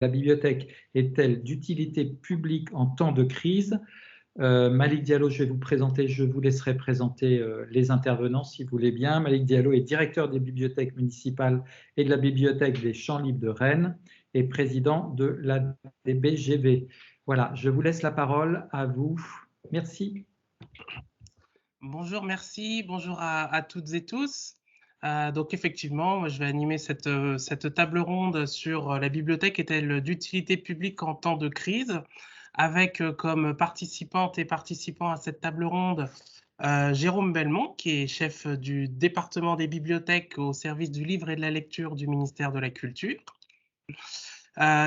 la bibliothèque est-elle d'utilité publique en temps de crise? Malik Diallo, je vous laisserai présenter les intervenants si vous voulez bien. Malik Diallo est directeur des bibliothèques municipales et de la bibliothèque des Champs libres de Rennes et président de l'ADBGV. Voilà, je vous laisse la parole à vous. Merci. Bonjour, merci. Bonjour à toutes et tous. Donc effectivement, moi, je vais animer cette table ronde sur la bibliothèque est-elle d'utilité publique en temps de crise, avec comme participantes et participants à cette table ronde Jérôme Belmont, qui est chef du département des bibliothèques au service du livre et de la lecture du ministère de la Culture.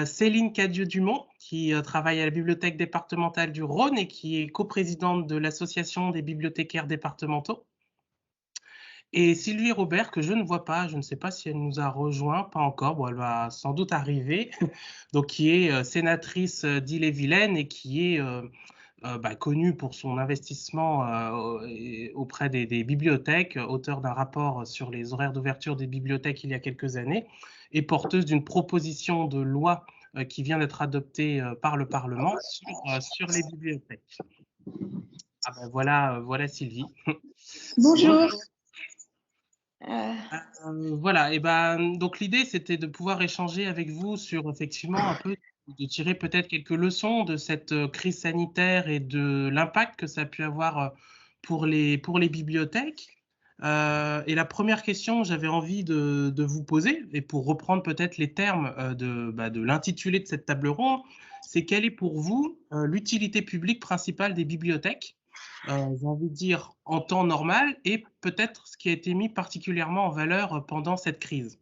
Céline Cadieux-Dumont, qui travaille à la bibliothèque départementale du Rhône et qui est coprésidente de l'association des bibliothécaires départementaux. Et Sylvie Robert, que je ne vois pas, je ne sais pas si elle nous a rejoint, pas encore, bon, elle va sans doute arriver, donc qui est sénatrice d'Ille-et-Vilaine et qui est connue pour son investissement auprès des bibliothèques, auteur d'un rapport sur les horaires d'ouverture des bibliothèques il y a quelques années, et porteuse d'une proposition de loi qui vient d'être adoptée par le Parlement sur les bibliothèques. Ah ben voilà Sylvie. Bonjour. Voilà, et ben donc l'idée c'était de pouvoir échanger avec vous sur effectivement un peu de tirer peut-être quelques leçons de cette crise sanitaire et de l'impact que ça a pu avoir pour les bibliothèques. Et la première question que j'avais envie de vous poser, et pour reprendre peut-être les termes de l'intitulé de cette table ronde, c'est quelle est pour vous l'utilité publique principale des bibliothèques, j'ai envie de dire en temps normal, et peut-être ce qui a été mis particulièrement en valeur pendant cette crise.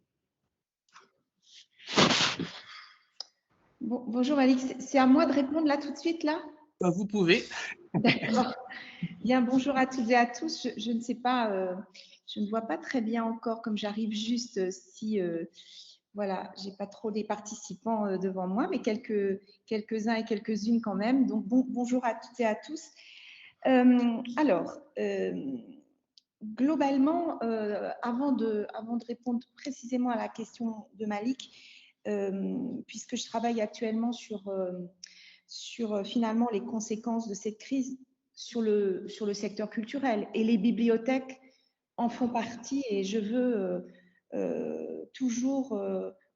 Bonjour Alix, c'est à moi de répondre là tout de suite là? Vous pouvez. D'accord. Bien, bonjour à toutes et à tous. Je ne sais pas, je ne vois pas très bien encore, comme j'arrive juste, si voilà, j'ai pas trop des participants devant moi, mais quelques-uns et quelques-unes quand même. Donc bonjour à toutes et à tous. Globalement, avant de répondre précisément à la question de Malik, puisque je travaille actuellement sur finalement les conséquences de cette crise sur le secteur culturel, et les bibliothèques en font partie, et je veux toujours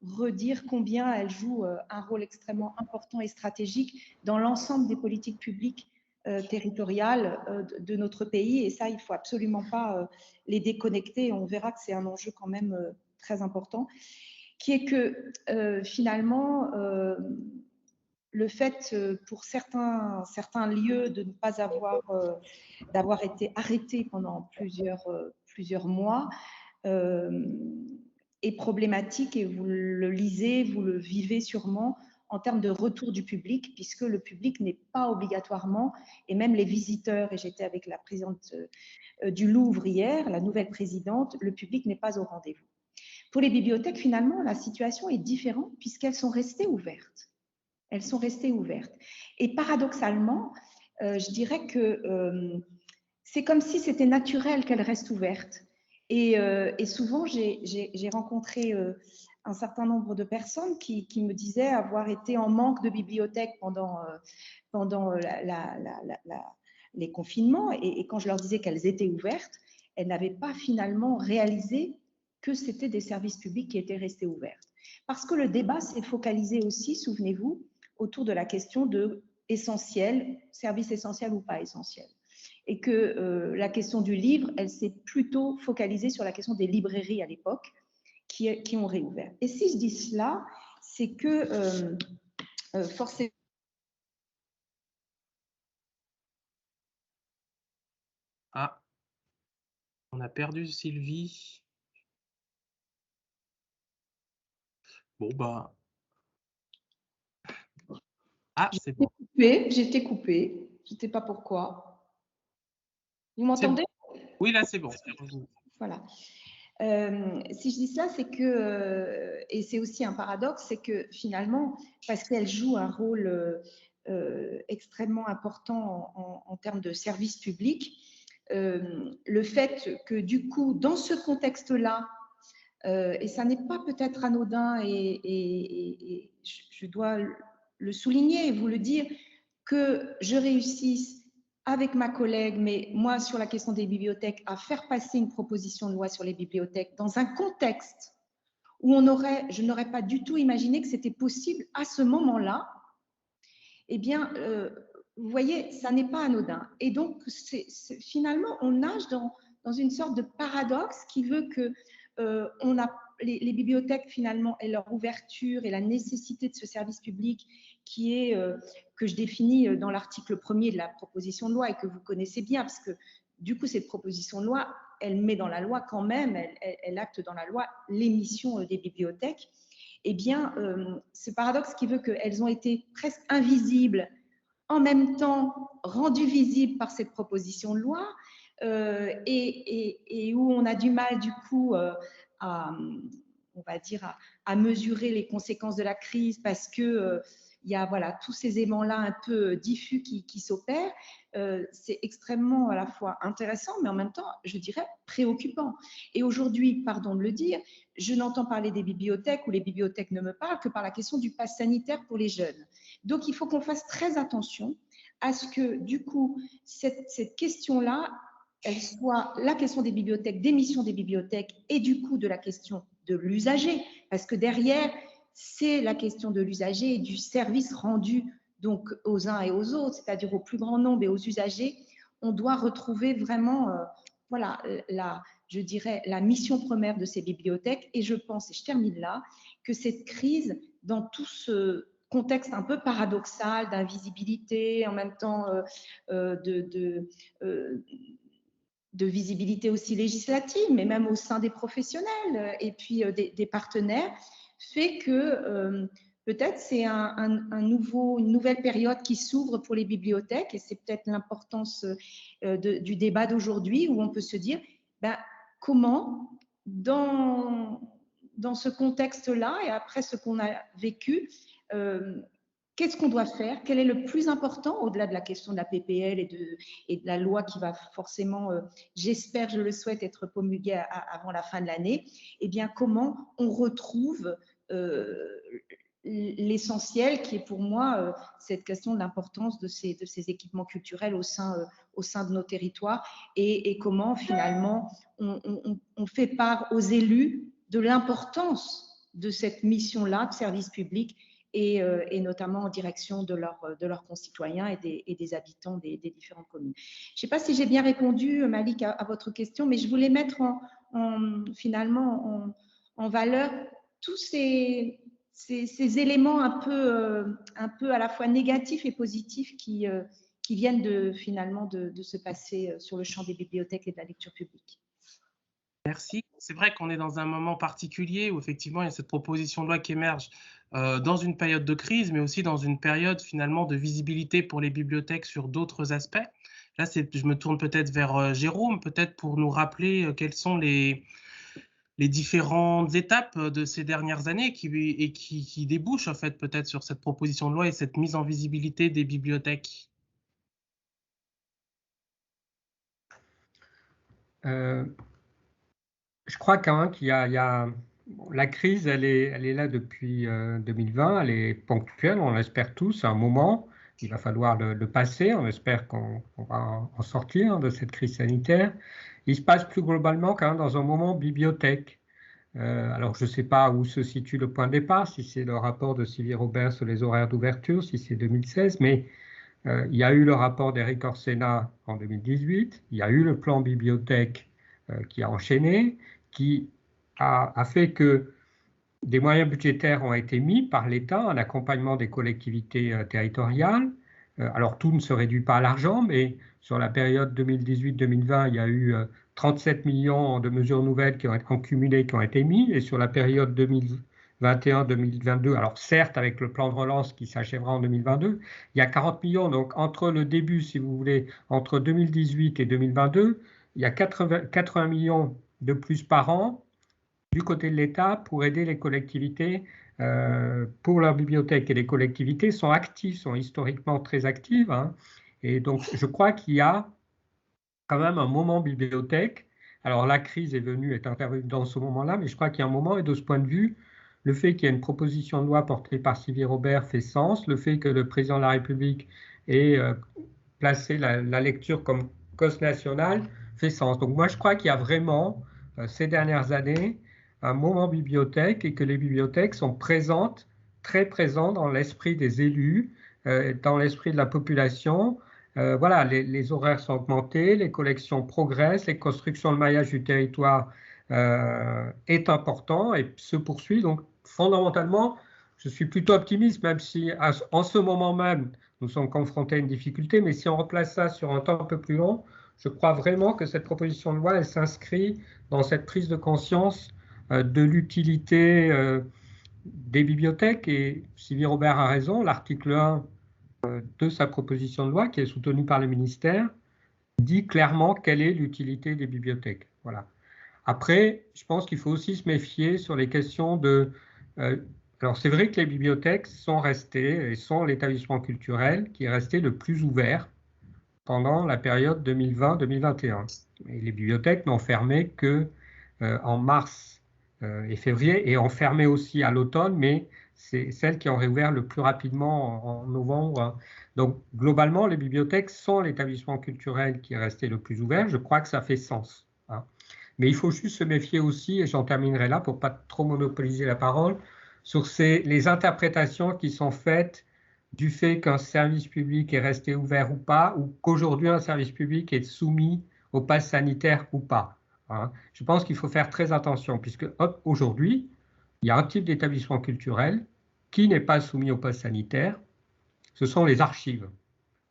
redire combien elles jouent un rôle extrêmement important et stratégique dans l'ensemble des politiques publiques territoriales de notre pays, et ça, il ne faut absolument pas les déconnecter. On verra que c'est un enjeu quand même très important, qui est que finalement, le fait pour certains lieux de ne pas d'avoir été arrêtés pendant plusieurs mois est problématique, et vous le lisez, vous le vivez sûrement en termes de retour du public, puisque le public n'est pas obligatoirement, et même les visiteurs, et j'étais avec la présidente du Louvre hier, la nouvelle présidente, le public n'est pas au rendez-vous. Pour les bibliothèques, finalement, la situation est différente puisqu'elles sont restées ouvertes. Elles sont restées ouvertes. Et paradoxalement, je dirais que c'est comme si c'était naturel qu'elles restent ouvertes. Et souvent, j'ai rencontré un certain nombre de personnes qui me disaient avoir été en manque de bibliothèque pendant les confinements. Et quand je leur disais qu'elles étaient ouvertes, elles n'avaient pas finalement réalisé que c'était des services publics qui étaient restés ouverts. Parce que le débat s'est focalisé aussi, souvenez-vous, autour de la question de essentiel, service essentiel ou pas essentiel. Et que la question du livre, elle s'est plutôt focalisée sur la question des librairies à l'époque qui ont réouvert. Et si je dis cela, c'est que forcément, Ah, on a perdu Sylvie. Bon, bah. Ah, c'est bon. J'étais coupée. Je ne sais pas pourquoi. Vous m'entendez? Bon. Oui, là, c'est bon. Voilà. Si je dis cela, c'est que, et c'est aussi un paradoxe, c'est que finalement, parce qu'elle joue un rôle extrêmement important en termes de service public, le fait que du coup, dans ce contexte-là, Et ça n'est pas peut-être anodin, et je dois le souligner et vous le dire, que je réussisse avec ma collègue, mais moi sur la question des bibliothèques, à faire passer une proposition de loi sur les bibliothèques dans un contexte où je n'aurais pas du tout imaginé que c'était possible à ce moment-là. Eh bien, vous voyez, ça n'est pas anodin. Et donc, finalement, on nage dans une sorte de paradoxe qui veut que les bibliothèques, finalement, aient leur ouverture et la nécessité de ce service public qui est, que je définis dans l'article 1er de la proposition de loi et que vous connaissez bien, parce que du coup, cette proposition de loi, elle met dans la loi quand même, elle acte dans la loi les missions des bibliothèques. Eh bien, ce paradoxe qui veut qu'elles ont été presque invisibles, en même temps rendues visibles par cette proposition de loi, et où on a du mal, du coup, on va dire, à mesurer les conséquences de la crise parce que il y a voilà, tous ces aimants-là un peu diffus qui s'opèrent. C'est extrêmement à la fois intéressant, mais en même temps, je dirais, préoccupant. Et aujourd'hui, pardon de le dire, je n'entends parler des bibliothèques ou les bibliothèques ne me parlent que par la question du pass sanitaire pour les jeunes. Donc, il faut qu'on fasse très attention à ce que, du coup, cette question-là, elle soit la question des bibliothèques, des missions des bibliothèques et du coup de la question de l'usager, parce que derrière, c'est la question de l'usager et du service rendu donc aux uns et aux autres, c'est-à-dire au plus grand nombre et aux usagers. On doit retrouver vraiment voilà, je dirais, la mission première de ces bibliothèques. Et je pense, et je termine là, que cette crise, dans tout ce contexte un peu paradoxal d'invisibilité, en même temps de visibilité aussi législative, mais même au sein des professionnels et puis des partenaires, fait que peut-être c'est une nouvelle période qui s'ouvre pour les bibliothèques, et c'est peut-être l'importance du débat d'aujourd'hui, où on peut se dire ben, comment, dans ce contexte-là, et après ce qu'on a vécu, qu'est-ce qu'on doit faire? Quel est le plus important, au-delà de la question de la PPL et de la loi qui va forcément, j'espère, je le souhaite, être promulguée avant la fin de l'année? Eh bien, comment on retrouve l'essentiel qui est pour moi cette question de l'importance de ces équipements culturels au sein de nos territoires, et comment finalement on fait part aux élus de l'importance de cette mission-là de service public, et notamment en direction de leurs concitoyens et des habitants des différentes communes. Je ne sais pas si j'ai bien répondu, Malik, à votre question, mais je voulais mettre finalement en valeur tous ces éléments un peu à la fois négatifs et positifs qui viennent finalement de se passer sur le champ des bibliothèques et de la lecture publique. Merci. C'est vrai qu'on est dans un moment particulier où effectivement il y a cette proposition de loi qui émerge dans une période de crise, mais aussi dans une période finalement de visibilité pour les bibliothèques sur d'autres aspects. Là, je me tourne peut-être vers Jérôme, peut-être pour nous rappeler quelles sont les différentes étapes de ces dernières années qui débouchent en fait peut-être sur cette proposition de loi et cette mise en visibilité des bibliothèques. Je crois quand même qu'il y a la crise, elle est là depuis 2020, elle est ponctuelle, on l'espère tous, à un moment, il va falloir le passer, on espère qu'on va en sortir de cette crise sanitaire. Il se passe plus globalement quand même dans un moment bibliothèque. Alors je ne sais pas où se situe le point de départ, si c'est le rapport de Sylvie Robert sur les horaires d'ouverture, si c'est 2016, mais il y a eu le rapport d'Eric Orsena en 2018, il y a eu le plan bibliothèque qui a enchaîné, qui a fait que des moyens budgétaires ont été mis par l'État en accompagnement des collectivités territoriales. Alors tout ne se réduit pas à l'argent, mais sur la période 2018-2020, il y a eu 37 millions de mesures nouvelles qui ont été cumulées, qui ont été mises, et sur la période 2021-2022, alors certes avec le plan de relance qui s'achèvera en 2022, il y a 40 millions. Donc entre le début, si vous voulez, entre 2018 et 2022, il y a 80 millions de plus par an du côté de l'État pour aider les collectivités pour leur bibliothèque. Et les collectivités sont actives, sont historiquement très actives, hein. Et donc je crois qu'il y a quand même un moment bibliothèque Alors la crise est intervenue dans ce moment-là, mais je crois qu'il y a un moment, et de ce point de vue, le fait qu'il y ait une proposition de loi portée par Sylvie Robert fait sens, le fait que le président de la République ait placé la lecture comme cause nationale fait sens. Donc moi je crois qu'il y a vraiment, ces dernières années, un moment bibliothèque et que les bibliothèques sont présentes, très présentes dans l'esprit des élus, dans l'esprit de la population. Voilà, les horaires sont augmentés, les collections progressent, les constructions de maillage du territoire est important et se poursuit. Donc, fondamentalement, je suis plutôt optimiste, même si en ce moment même, nous sommes confrontés à une difficulté, mais si on replace ça sur un temps un peu plus long, je crois vraiment que cette proposition de loi, elle s'inscrit dans cette prise de conscience de l'utilité des bibliothèques. Et Sylvie Robert a raison, l'article 1 de sa proposition de loi, qui est soutenue par le ministère, dit clairement quelle est l'utilité des bibliothèques. Voilà. Après, je pense qu'il faut aussi se méfier sur les questions de... alors c'est vrai que les bibliothèques sont restées et sont l'établissement culturel qui est resté le plus ouvert pendant la période 2020-2021. Et les bibliothèques n'ont fermé que en mars et février, et ont fermé aussi à l'automne, mais c'est celles qui ont réouvert le plus rapidement en novembre. Donc globalement, les bibliothèques sont l'établissement culturel qui est resté le plus ouvert. Je crois que ça fait sens. Hein. Mais il faut juste se méfier aussi, et j'en terminerai là pour ne pas trop monopoliser la parole, sur les interprétations qui sont faites du fait qu'un service public est resté ouvert ou pas, ou qu'aujourd'hui un service public est soumis au pass sanitaire ou pas. Hein. Je pense qu'il faut faire très attention, puisque aujourd'hui, il y a un type d'établissement culturel qui n'est pas soumis au pass sanitaire, ce sont les archives.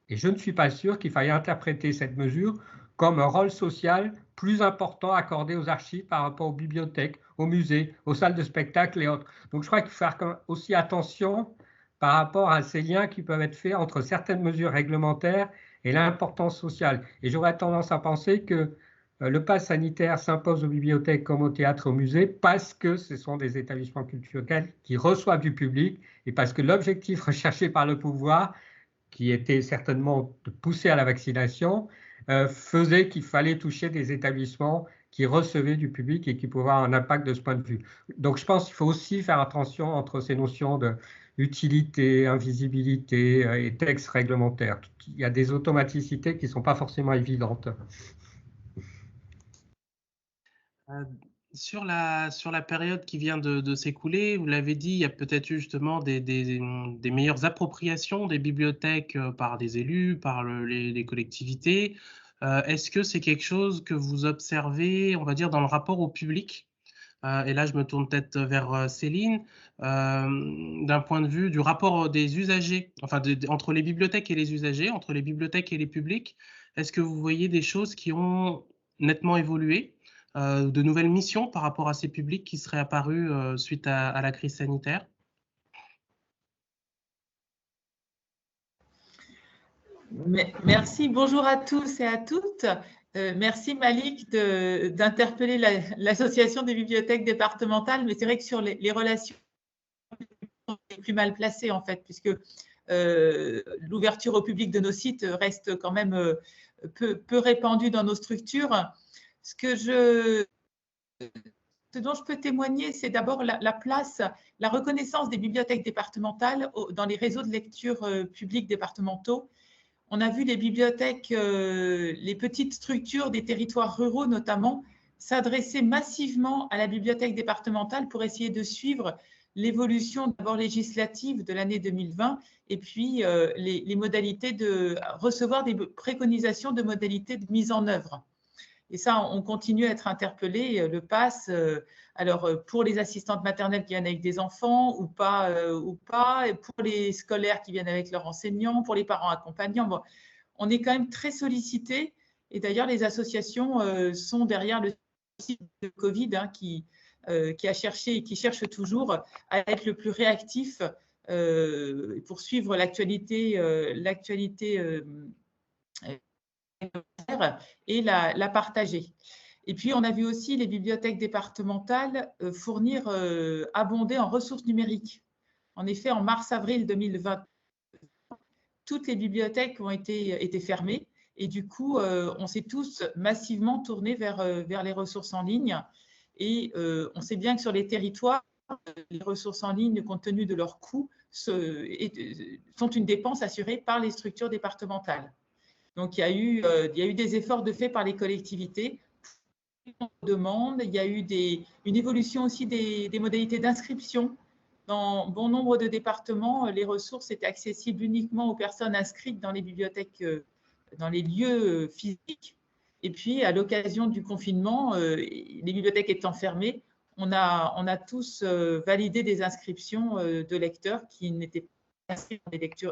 Et je ne suis pas sûr qu'il faille interpréter cette mesure comme un rôle social plus important accordé aux archives par rapport aux bibliothèques, aux musées, aux salles de spectacle et autres. Donc je crois qu'il faut faire aussi attention par rapport à ces liens qui peuvent être faits entre certaines mesures réglementaires et l'importance sociale. Et j'aurais tendance à penser que le pass sanitaire s'impose aux bibliothèques comme au théâtre et aux musées parce que ce sont des établissements culturels qui reçoivent du public et parce que l'objectif recherché par le pouvoir, qui était certainement de pousser à la vaccination, faisait qu'il fallait toucher des établissements qui recevaient du public et qui pouvaient avoir un impact de ce point de vue. Donc je pense qu'il faut aussi faire attention entre ces notions d'utilité, invisibilité et texte réglementaire. Il y a des automaticités qui ne sont pas forcément évidentes. Sur la période qui vient de s'écouler, vous l'avez dit, il y a peut-être eu justement des meilleures appropriations des bibliothèques par des élus, par les collectivités. Est-ce que c'est quelque chose que vous observez, on va dire, dans le rapport au public? Et là, je me tourne peut-être vers Céline, d'un point de vue du rapport des usagers, enfin entre les bibliothèques et les usagers, entre les bibliothèques et les publics. Est-ce que vous voyez des choses qui ont nettement évolué, de nouvelles missions par rapport à ces publics qui seraient apparus suite à la crise sanitaire? Merci, bonjour à tous et à toutes. Merci Malik d'interpeller l'association des bibliothèques départementales, mais c'est vrai que sur les relations, on est plus mal placé en fait, puisque l'ouverture au public de nos sites reste quand même peu répandue dans nos structures. Ce dont je peux témoigner, c'est d'abord la place, la reconnaissance des bibliothèques départementales dans les réseaux de lecture publics départementaux. On a vu les bibliothèques, les petites structures des territoires ruraux notamment, s'adresser massivement à la bibliothèque départementale pour essayer de suivre l'évolution d'abord législative de l'année 2020 et puis les modalités de recevoir des préconisations de modalités de mise en œuvre. Et ça, on continue à être interpellé. Le pass, alors pour les assistantes maternelles qui viennent avec des enfants ou pas, et pour les scolaires qui viennent avec leurs enseignants, pour les parents accompagnants, bon, on est quand même très sollicité. Et d'ailleurs, les associations sont derrière le site de Covid qui a cherché et qui cherche toujours à être le plus réactif pour suivre l'actualité et la partager. Et puis, on a vu aussi les bibliothèques départementales fournir, abonder en ressources numériques. En effet, en mars-avril 2020, toutes les bibliothèques ont été fermées Et du coup, on s'est tous massivement tournés vers les ressources en ligne. Et on sait bien que sur les territoires, les ressources en ligne, compte tenu de leurs coûts, sont une dépense assurée par les structures départementales. Donc, il y a eu des efforts de fait par les collectivités. Demande. Il y a eu une évolution aussi des modalités d'inscription. Dans bon nombre de départements, les ressources étaient accessibles uniquement aux personnes inscrites dans les bibliothèques, dans les lieux physiques. Et puis, à l'occasion du confinement, les bibliothèques étant fermées, on a tous validé des inscriptions de lecteurs qui n'étaient pas inscrits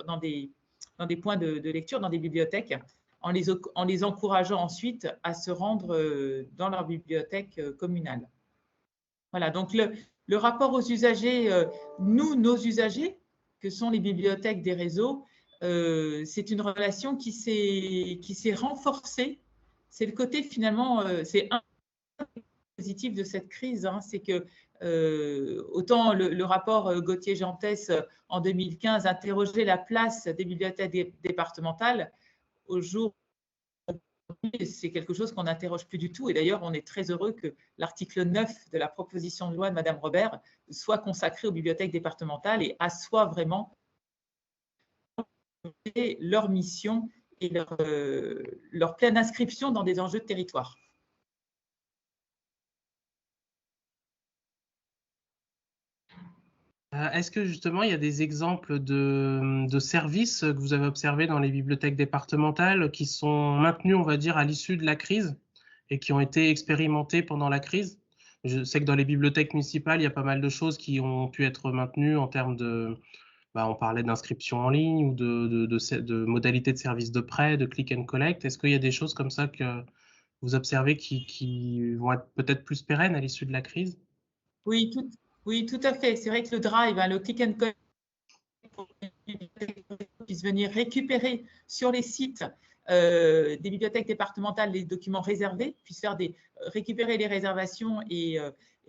dans des points de lecture, dans des bibliothèques, en les encourageant ensuite à se rendre dans leur bibliothèque communale. Voilà, donc le rapport aux usagers, nos usagers, que sont les bibliothèques des réseaux, c'est une relation qui s'est renforcée. C'est le côté finalement, c'est un positif de cette crise, hein, c'est que autant le rapport Gauthier-Gentès en 2015 interrogeait la place des bibliothèques départementales, au jour c'est quelque chose qu'on n'interroge plus du tout. Et d'ailleurs, on est très heureux que l'article 9 de la proposition de loi de Madame Robert soit consacré aux bibliothèques départementales et assoit vraiment leur mission et leur pleine inscription dans des enjeux de territoire. Est-ce que justement, il y a des exemples de services que vous avez observés dans les bibliothèques départementales qui sont maintenus, on va dire, à l'issue de la crise et qui ont été expérimentés pendant la crise? Je sais que dans les bibliothèques municipales, il y a pas mal de choses qui ont pu être maintenues en termes de, on parlait d'inscription en ligne ou de modalités de service de prêt, de click and collect. Est-ce qu'il y a des choses comme ça que vous observez qui vont être peut-être plus pérennes à l'issue de la crise? Oui, tout à fait. C'est vrai que le drive, hein, le click and collect, pour que les bibliothèques puissent venir récupérer sur les sites des bibliothèques départementales les documents réservés, puissent récupérer les réservations et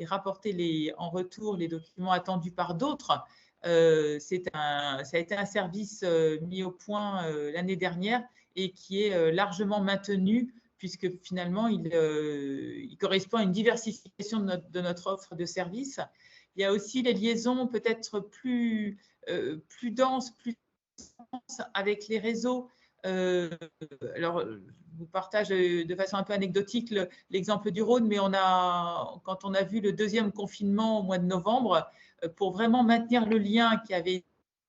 rapporter en retour les documents attendus par d'autres. Ça a été un service mis au point l'année dernière et qui est largement maintenu, puisque finalement, il correspond à une diversification de notre offre de services. Il y a aussi les liaisons peut-être plus denses, plus avec les réseaux. Alors, je vous partage de façon un peu anecdotique l'exemple du Rhône, mais quand on a vu le deuxième confinement au mois de novembre, pour vraiment maintenir le lien qui avait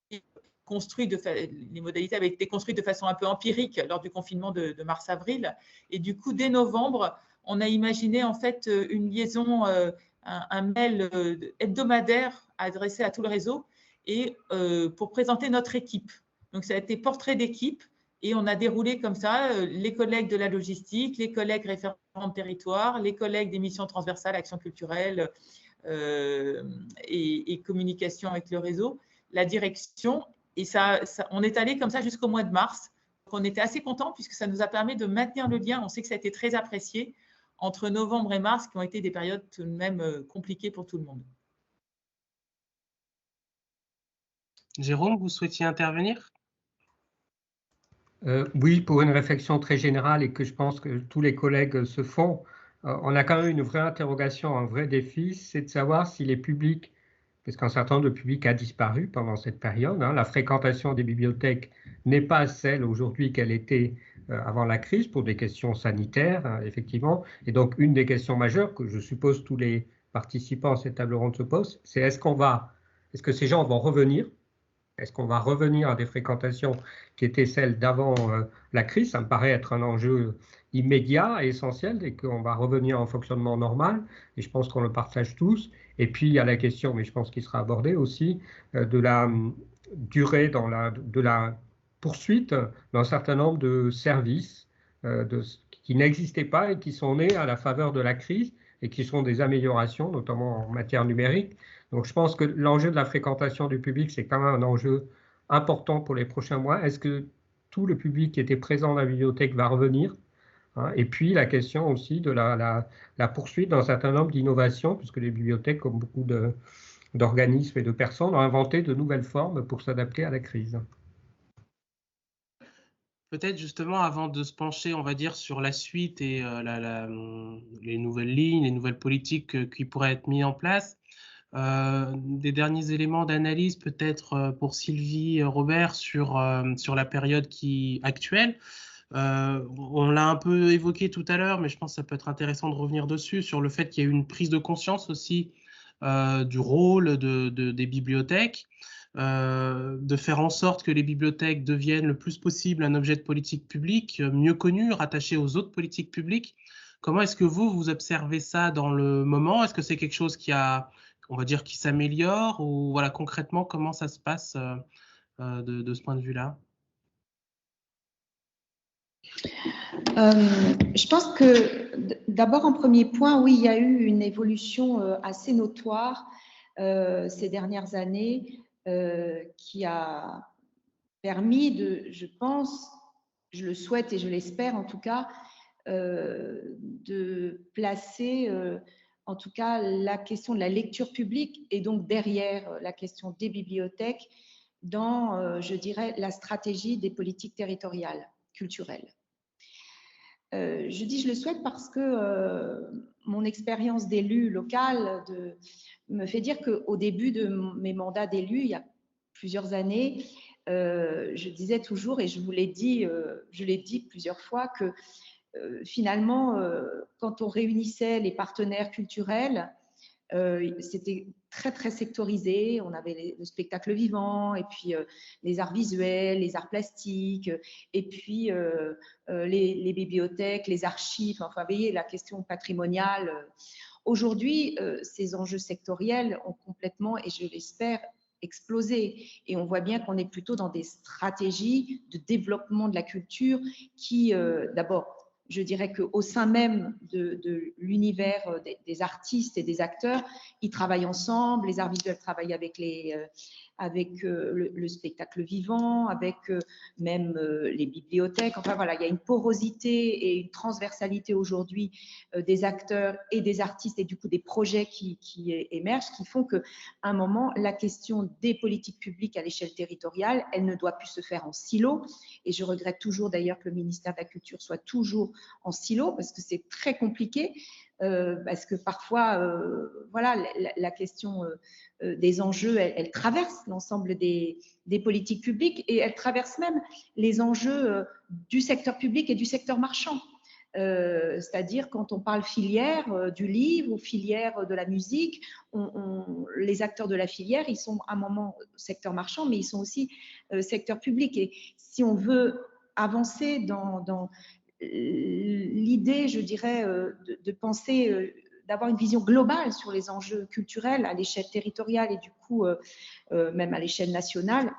été construit, les modalités avaient été construites de façon un peu empirique lors du confinement de mars-avril. Et du coup, dès novembre, on a imaginé en fait une liaison, un mail hebdomadaire adressé à tout le réseau et pour présenter notre équipe. Donc, ça a été portrait d'équipe et on a déroulé comme ça les collègues de la logistique, les collègues référents de territoire, les collègues des missions transversales, actions culturelles et communication avec le réseau, la direction. Et on est allé comme ça jusqu'au mois de mars. Donc, on était assez contents puisque ça nous a permis de maintenir le lien. On sait que ça a été très apprécié entre novembre et mars, qui ont été des périodes tout de même compliquées pour tout le monde. Jérôme, vous souhaitiez intervenir? Oui, pour une réflexion très générale et que je pense que tous les collègues se font, on a quand même une vraie interrogation, un vrai défi, c'est de savoir si les publics, parce qu'un certain nombre de publics a disparu pendant cette période, hein, la fréquentation des bibliothèques n'est pas celle aujourd'hui qu'elle était avant la crise pour des questions sanitaires, hein, effectivement. Et donc, une des questions majeures que je suppose tous les participants à cette table ronde se posent, c'est est-ce que ces gens vont revenir? Est-ce qu'on va revenir à des fréquentations qui étaient celles d'avant la crise? Ça me paraît être un enjeu immédiat et essentiel et qu'on va revenir en fonctionnement normal. Et je pense qu'on le partage tous. Et puis, il y a la question, mais je pense qu'il sera abordé aussi, de la durée de la poursuite d'un certain nombre de services qui n'existaient pas et qui sont nés à la faveur de la crise et qui sont des améliorations, notamment en matière numérique. Donc, je pense que l'enjeu de la fréquentation du public, c'est quand même un enjeu important pour les prochains mois. Est-ce que tout le public qui était présent dans la bibliothèque va revenir, hein? Et puis, la question aussi de la poursuite d'un certain nombre d'innovations, puisque les bibliothèques, comme beaucoup d'organismes et de personnes, ont inventé de nouvelles formes pour s'adapter à la crise. Peut-être justement, avant de se pencher, on va dire, sur la suite et les nouvelles lignes, les nouvelles politiques qui pourraient être mises en place, des derniers éléments d'analyse peut-être pour Sylvie Robert sur la période actuelle. On l'a un peu évoqué tout à l'heure, mais je pense que ça peut être intéressant de revenir dessus, sur le fait qu'il y a eu une prise de conscience aussi du rôle des bibliothèques, de faire en sorte que les bibliothèques deviennent le plus possible un objet de politique publique, mieux connu, rattaché aux autres politiques publiques. Comment est-ce que vous observez ça dans le moment? Est-ce que c'est quelque chose on va dire, qui s'améliore, ou voilà, concrètement, comment ça se passe de ce point de vue-là? Je pense que d'abord, en premier point, oui, il y a eu une évolution assez notoire ces dernières années qui a permis je pense, je le souhaite et je l'espère en tout cas, de placer en tout cas la question de la lecture publique et donc derrière la question des bibliothèques dans, je dirais, la stratégie des politiques territoriales, culturelles. Je dis je le souhaite parce que mon expérience d'élu local me fait dire qu'au début de mes mandats d'élu, il y a plusieurs années, je disais toujours, et je l'ai dit plusieurs fois, que finalement, quand on réunissait les partenaires culturels, c'était très, très sectorisé. On avait le spectacle vivant, et puis les arts visuels, les arts plastiques, et puis les bibliothèques, les archives, enfin, vous voyez, la question patrimoniale. Aujourd'hui, ces enjeux sectoriels ont complètement, et je l'espère, explosé. Et on voit bien qu'on est plutôt dans des stratégies de développement de la culture qui, d'abord, je dirais qu'au sein même de l'univers des artistes et des acteurs, ils travaillent ensemble. Les arts visuels travaillent avec le spectacle vivant, avec même les bibliothèques. Enfin voilà, il y a une porosité et une transversalité aujourd'hui des acteurs et des artistes et du coup des projets qui émergent, qui font qu'à un moment, la question des politiques publiques à l'échelle territoriale, elle ne doit plus se faire en silo. Et je regrette toujours d'ailleurs que le ministère de la Culture soit toujours en silo, parce que c'est très compliqué, parce que parfois, voilà, la question des enjeux, elle traverse l'ensemble des politiques publiques, et elle traverse même les enjeux du secteur public et du secteur marchand. C'est-à-dire quand on parle filière du livre ou filière de la musique, les acteurs de la filière, ils sont à un moment secteur marchand, mais ils sont aussi secteur public. Et si on veut avancer dans l'idée, je dirais, de penser, d'avoir une vision globale sur les enjeux culturels à l'échelle territoriale et du coup même à l'échelle nationale,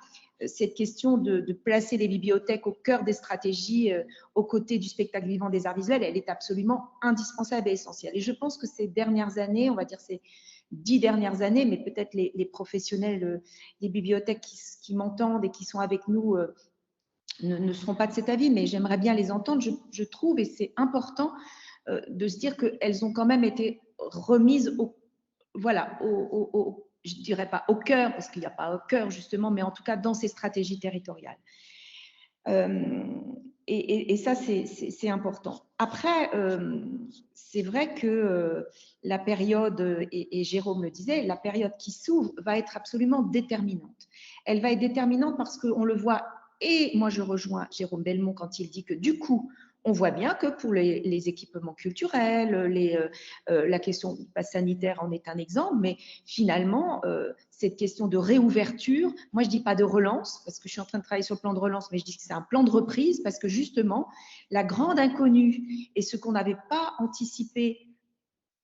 cette question de placer les bibliothèques au cœur des stratégies aux côtés du spectacle vivant des arts visuels, elle est absolument indispensable et essentielle. Et je pense que ces dernières années, on va dire ces 10 dernières années, mais peut-être les professionnels des bibliothèques qui m'entendent et qui sont avec nous ne seront pas de cet avis, mais j'aimerais bien les entendre. Je trouve, et c'est important de se dire qu'elles ont quand même été remises je ne dirais pas au cœur, parce qu'il n'y a pas au cœur justement, mais en tout cas dans ces stratégies territoriales. Et ça, c'est important. Après, c'est vrai que la période, et Jérôme le disait, la période qui s'ouvre va être absolument déterminante. Elle va être déterminante parce qu'on le voit, et moi je rejoins Jérôme Belmont quand il dit que du coup, on voit bien que pour les équipements culturels, la question du pass sanitaire en est un exemple, mais finalement, cette question de réouverture, moi je ne dis pas de relance, parce que je suis en train de travailler sur le plan de relance, mais je dis que c'est un plan de reprise, parce que justement, la grande inconnue et ce qu'on n'avait pas anticipé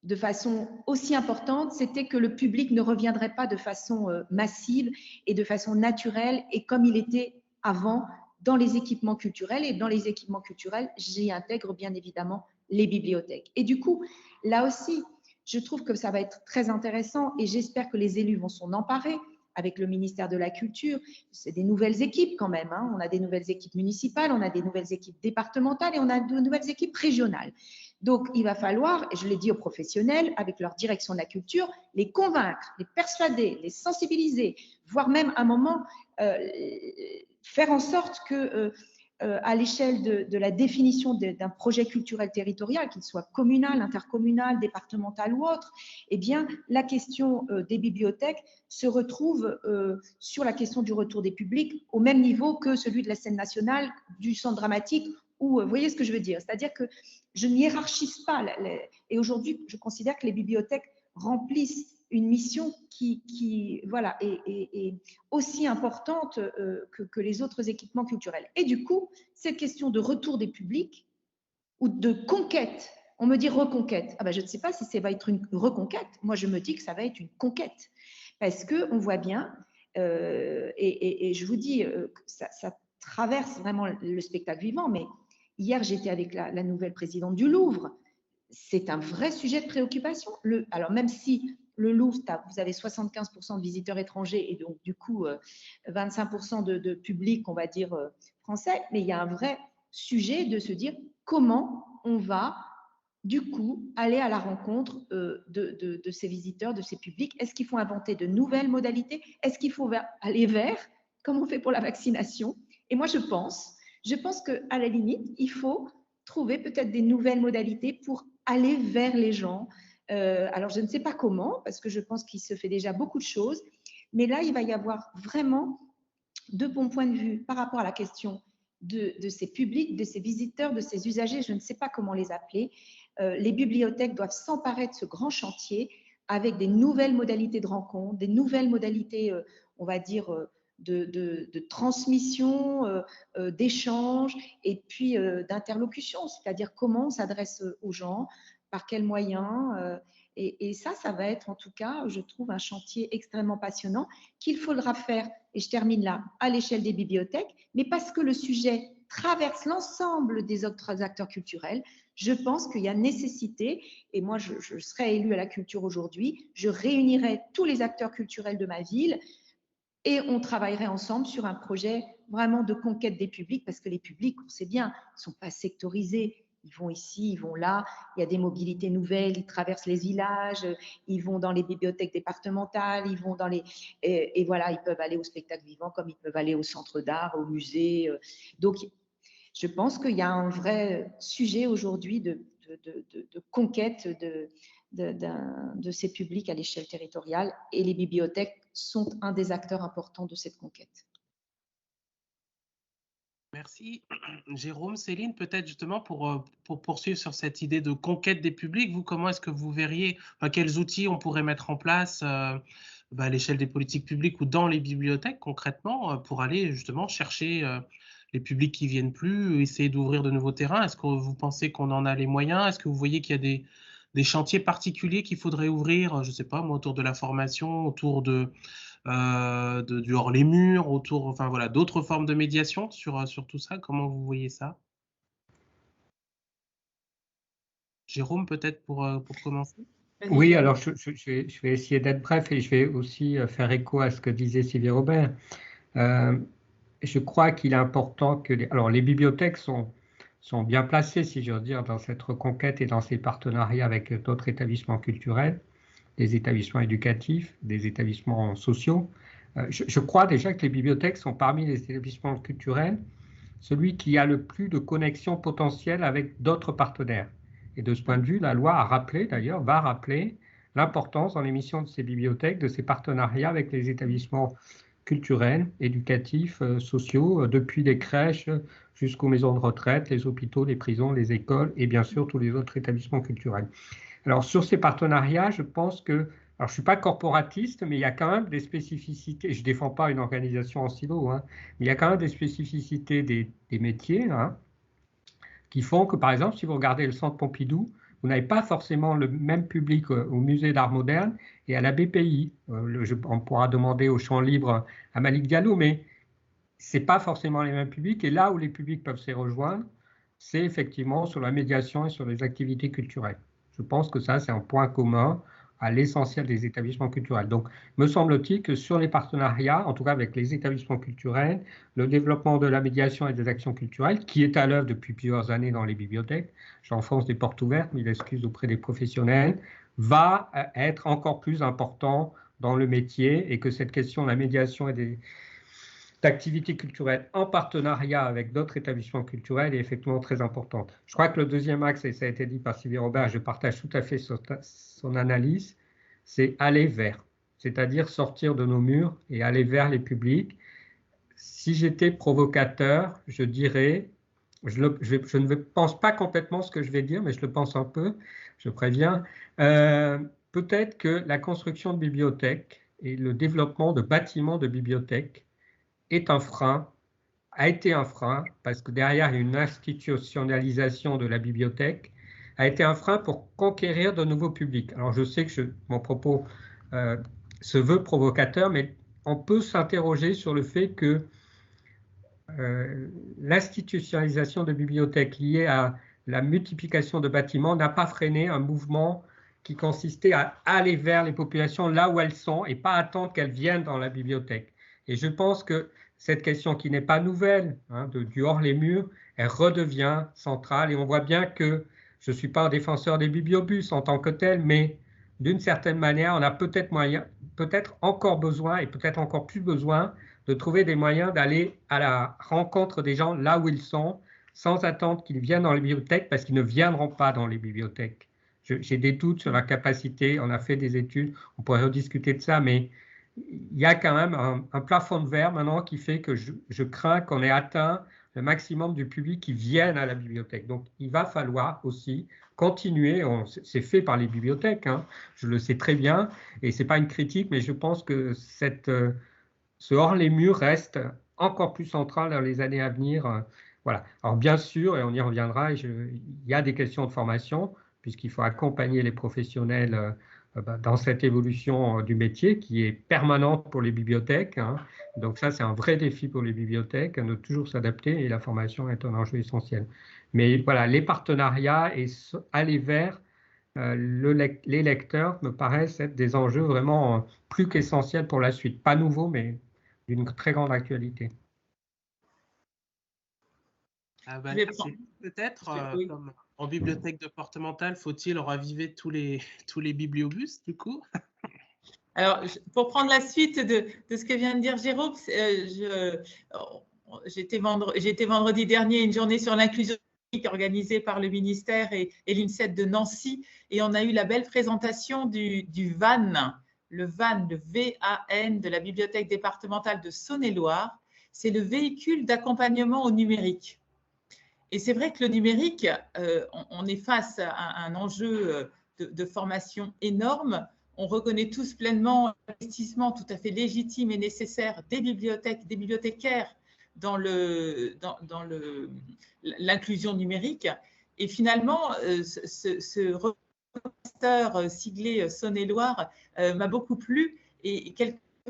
de façon aussi importante, c'était que le public ne reviendrait pas de façon massive et de façon naturelle et comme il était avant dans les équipements culturels. Et dans les équipements culturels, j'y intègre bien évidemment les bibliothèques. Et du coup, là aussi, je trouve que ça va être très intéressant et j'espère que les élus vont s'en emparer avec le ministère de la Culture. C'est des nouvelles équipes quand même, hein. On a des nouvelles équipes municipales, on a des nouvelles équipes départementales et on a de nouvelles équipes régionales. Donc, il va falloir, et je l'ai dit aux professionnels, avec leur direction de la culture, les convaincre, les persuader, les sensibiliser, voire même à un moment faire en sorte que à l'échelle de la définition d'un projet culturel territorial, qu'il soit communal, intercommunal, départemental ou autre, eh bien, la question des bibliothèques se retrouve sur la question du retour des publics au même niveau que celui de la scène nationale, du centre dramatique, ou vous voyez ce que je veux dire. C'est-à-dire que je ne hiérarchise pas. Et aujourd'hui, je considère que les bibliothèques remplissent une mission qui voilà, est aussi importante que les autres équipements culturels. Et du coup, cette question de retour des publics ou de conquête, on me dit reconquête. Ah ben, je ne sais pas si ça va être une reconquête. Moi, je me dis que ça va être une conquête. Parce qu'on voit bien, et je vous dis, ça traverse vraiment le spectacle vivant, mais hier, j'étais avec la nouvelle présidente du Louvre. C'est un vrai sujet de préoccupation. Alors, même si le Louvre, vous avez 75% de visiteurs étrangers et donc, du coup, 25% de public, on va dire, français, mais il y a un vrai sujet de se dire comment on va, du coup, aller à la rencontre de ces visiteurs, de ces publics. Est-ce qu'il faut inventer de nouvelles modalités? Est-ce qu'il faut aller vers, comme on fait pour la vaccination? Et moi, je pense qu'à la limite, il faut trouver peut-être des nouvelles modalités pour aller vers les gens. Alors, je ne sais pas comment, parce que je pense qu'il se fait déjà beaucoup de choses, mais là, il va y avoir vraiment de bons points de vue par rapport à la question de ces publics, de ces visiteurs, de ces usagers, je ne sais pas comment les appeler. Les bibliothèques doivent s'emparer de ce grand chantier avec des nouvelles modalités de rencontre, des nouvelles modalités, on va dire, de transmission, d'échange et puis d'interlocution, c'est-à-dire comment on s'adresse aux gens, par quels moyens. Et ça va être en tout cas, je trouve, un chantier extrêmement passionnant qu'il faudra faire, et je termine là, à l'échelle des bibliothèques, mais parce que le sujet traverse l'ensemble des autres acteurs culturels, je pense qu'il y a nécessité, et moi je serai élue à la culture aujourd'hui, je réunirai tous les acteurs culturels de ma ville et on travaillerait ensemble sur un projet vraiment de conquête des publics, parce que les publics, on sait bien, ne sont pas sectorisés. Ils vont ici, ils vont là, il y a des mobilités nouvelles, ils traversent les villages, ils vont dans les bibliothèques départementales, ils vont dans les… Et voilà, ils peuvent aller au spectacle vivant comme ils peuvent aller au centre d'art, au musée. Donc, je pense qu'il y a un vrai sujet aujourd'hui de conquête de ces publics à l'échelle territoriale, et les bibliothèques sont un des acteurs importants de cette conquête. Merci. Jérôme, Céline, peut-être justement pour poursuivre sur cette idée de conquête des publics, vous, comment est-ce que vous verriez, quels outils on pourrait mettre en place à l'échelle des politiques publiques ou dans les bibliothèques concrètement pour aller justement chercher les publics qui ne viennent plus, essayer d'ouvrir de nouveaux terrains? Est-ce que vous pensez qu'on en a les moyens? Est-ce que vous voyez qu'il y a des chantiers particuliers qu'il faudrait ouvrir, je ne sais pas, moi, autour de la formation, autour du hors les murs, autour, enfin voilà, d'autres formes de médiation sur tout ça? Comment vous voyez ça? Jérôme, peut-être pour commencer? Oui, alors je vais essayer d'être bref et je vais aussi faire écho à ce que disait Sylvie Robert. Je crois qu'il est important que les bibliothèques sont bien placées, si j'ose dire, dans cette reconquête et dans ces partenariats avec d'autres établissements culturels, des établissements éducatifs, des établissements sociaux. Je crois déjà que les bibliothèques sont parmi les établissements culturels celui qui a le plus de connexions potentielles avec d'autres partenaires. Et de ce point de vue, la loi va rappeler l'importance dans les missions de ces bibliothèques, de ces partenariats avec les établissements culturels, éducatifs, sociaux, depuis les crèches jusqu'aux maisons de retraite, les hôpitaux, les prisons, les écoles et bien sûr tous les autres établissements culturels. Alors sur ces partenariats, je pense que, alors je ne suis pas corporatiste, mais il y a quand même des spécificités, je ne défends pas une organisation en silo, mais il y a quand même des spécificités des métiers qui font que, par exemple, si vous regardez le Centre Pompidou, vous n'avez pas forcément le même public au Musée d'Art Moderne et à la BPI. On pourra demander au Champ Libre à Malik Diallo, mais ce n'est pas forcément les mêmes publics. Et là où les publics peuvent se rejoindre, c'est effectivement sur la médiation et sur les activités culturelles. Je pense que ça, c'est un point commun à l'essentiel des établissements culturels. Donc, me semble-t-il que sur les partenariats, en tout cas avec les établissements culturels, le développement de la médiation et des actions culturelles, qui est à l'œuvre depuis plusieurs années dans les bibliothèques, j'enfonce des portes ouvertes, mais l'excuse auprès des professionnels, va être encore plus important dans le métier et que cette question de la médiation et d'activités culturelles en partenariat avec d'autres établissements culturels est effectivement très importante. Je crois que le deuxième axe, et ça a été dit par Sylvie Robert, je partage tout à fait son analyse, c'est aller vers, c'est-à-dire sortir de nos murs et aller vers les publics. Si j'étais provocateur, je dirais, je ne pense pas complètement ce que je vais dire, mais je le pense un peu, je préviens, peut-être que la construction de bibliothèques et le développement de bâtiments de bibliothèques est un frein, a été un frein, parce que derrière une institutionnalisation de la bibliothèque, a été un frein pour conquérir de nouveaux publics. Alors je sais que mon propos se veut provocateur, mais on peut s'interroger sur le fait que l'institutionnalisation de bibliothèques liée à la multiplication de bâtiments n'a pas freiné un mouvement qui consistait à aller vers les populations là où elles sont et pas attendre qu'elles viennent dans la bibliothèque. Et je pense que cette question qui n'est pas nouvelle, du hors les murs, elle redevient centrale et on voit bien que je ne suis pas un défenseur des bibliobus en tant que tel, mais d'une certaine manière, on a peut-être encore besoin et peut-être encore plus besoin de trouver des moyens d'aller à la rencontre des gens là où ils sont, sans attendre qu'ils viennent dans les bibliothèques, parce qu'ils ne viendront pas dans les bibliothèques. J'ai des doutes sur la capacité, on a fait des études, on pourrait rediscuter de ça, mais il y a quand même un plafond de verre maintenant qui fait que je crains qu'on ait atteint le maximum du public qui viennent à la bibliothèque. Donc, il va falloir aussi continuer, c'est fait par les bibliothèques, je le sais très bien, et ce n'est pas une critique, mais je pense que ce hors les murs reste encore plus central dans les années à venir. Voilà. Alors bien sûr, et on y reviendra, il y a des questions de formation, puisqu'il faut accompagner les professionnels dans cette évolution du métier qui est permanente pour les bibliothèques. Donc ça, c'est un vrai défi pour les bibliothèques, de toujours s'adapter, et la formation est un enjeu essentiel. Mais voilà, les partenariats et aller vers les lecteurs me paraissent être des enjeux vraiment plus qu'essentiels pour la suite. Pas nouveaux, mais d'une très grande actualité. Peut-être, comme en bibliothèque départementale, faut-il raviver tous les bibliobus, du coup? Alors, pour prendre la suite de ce que vient de dire Jérôme, j'étais vendredi dernier une journée sur l'inclusion organisée par le ministère et l'INSET de Nancy, et on a eu la belle présentation du VAN, le VAN, le VAN de la bibliothèque départementale de Saône-et-Loire. C'est le véhicule d'accompagnement au numérique. Et c'est vrai que le numérique, on est face à un enjeu de formation énorme. On reconnaît tous pleinement l'investissement tout à fait légitime et nécessaire des bibliothèques, des bibliothécaires dans l'inclusion numérique. Et finalement, ce master siglé Saône-et-Loire m'a beaucoup plu, et il y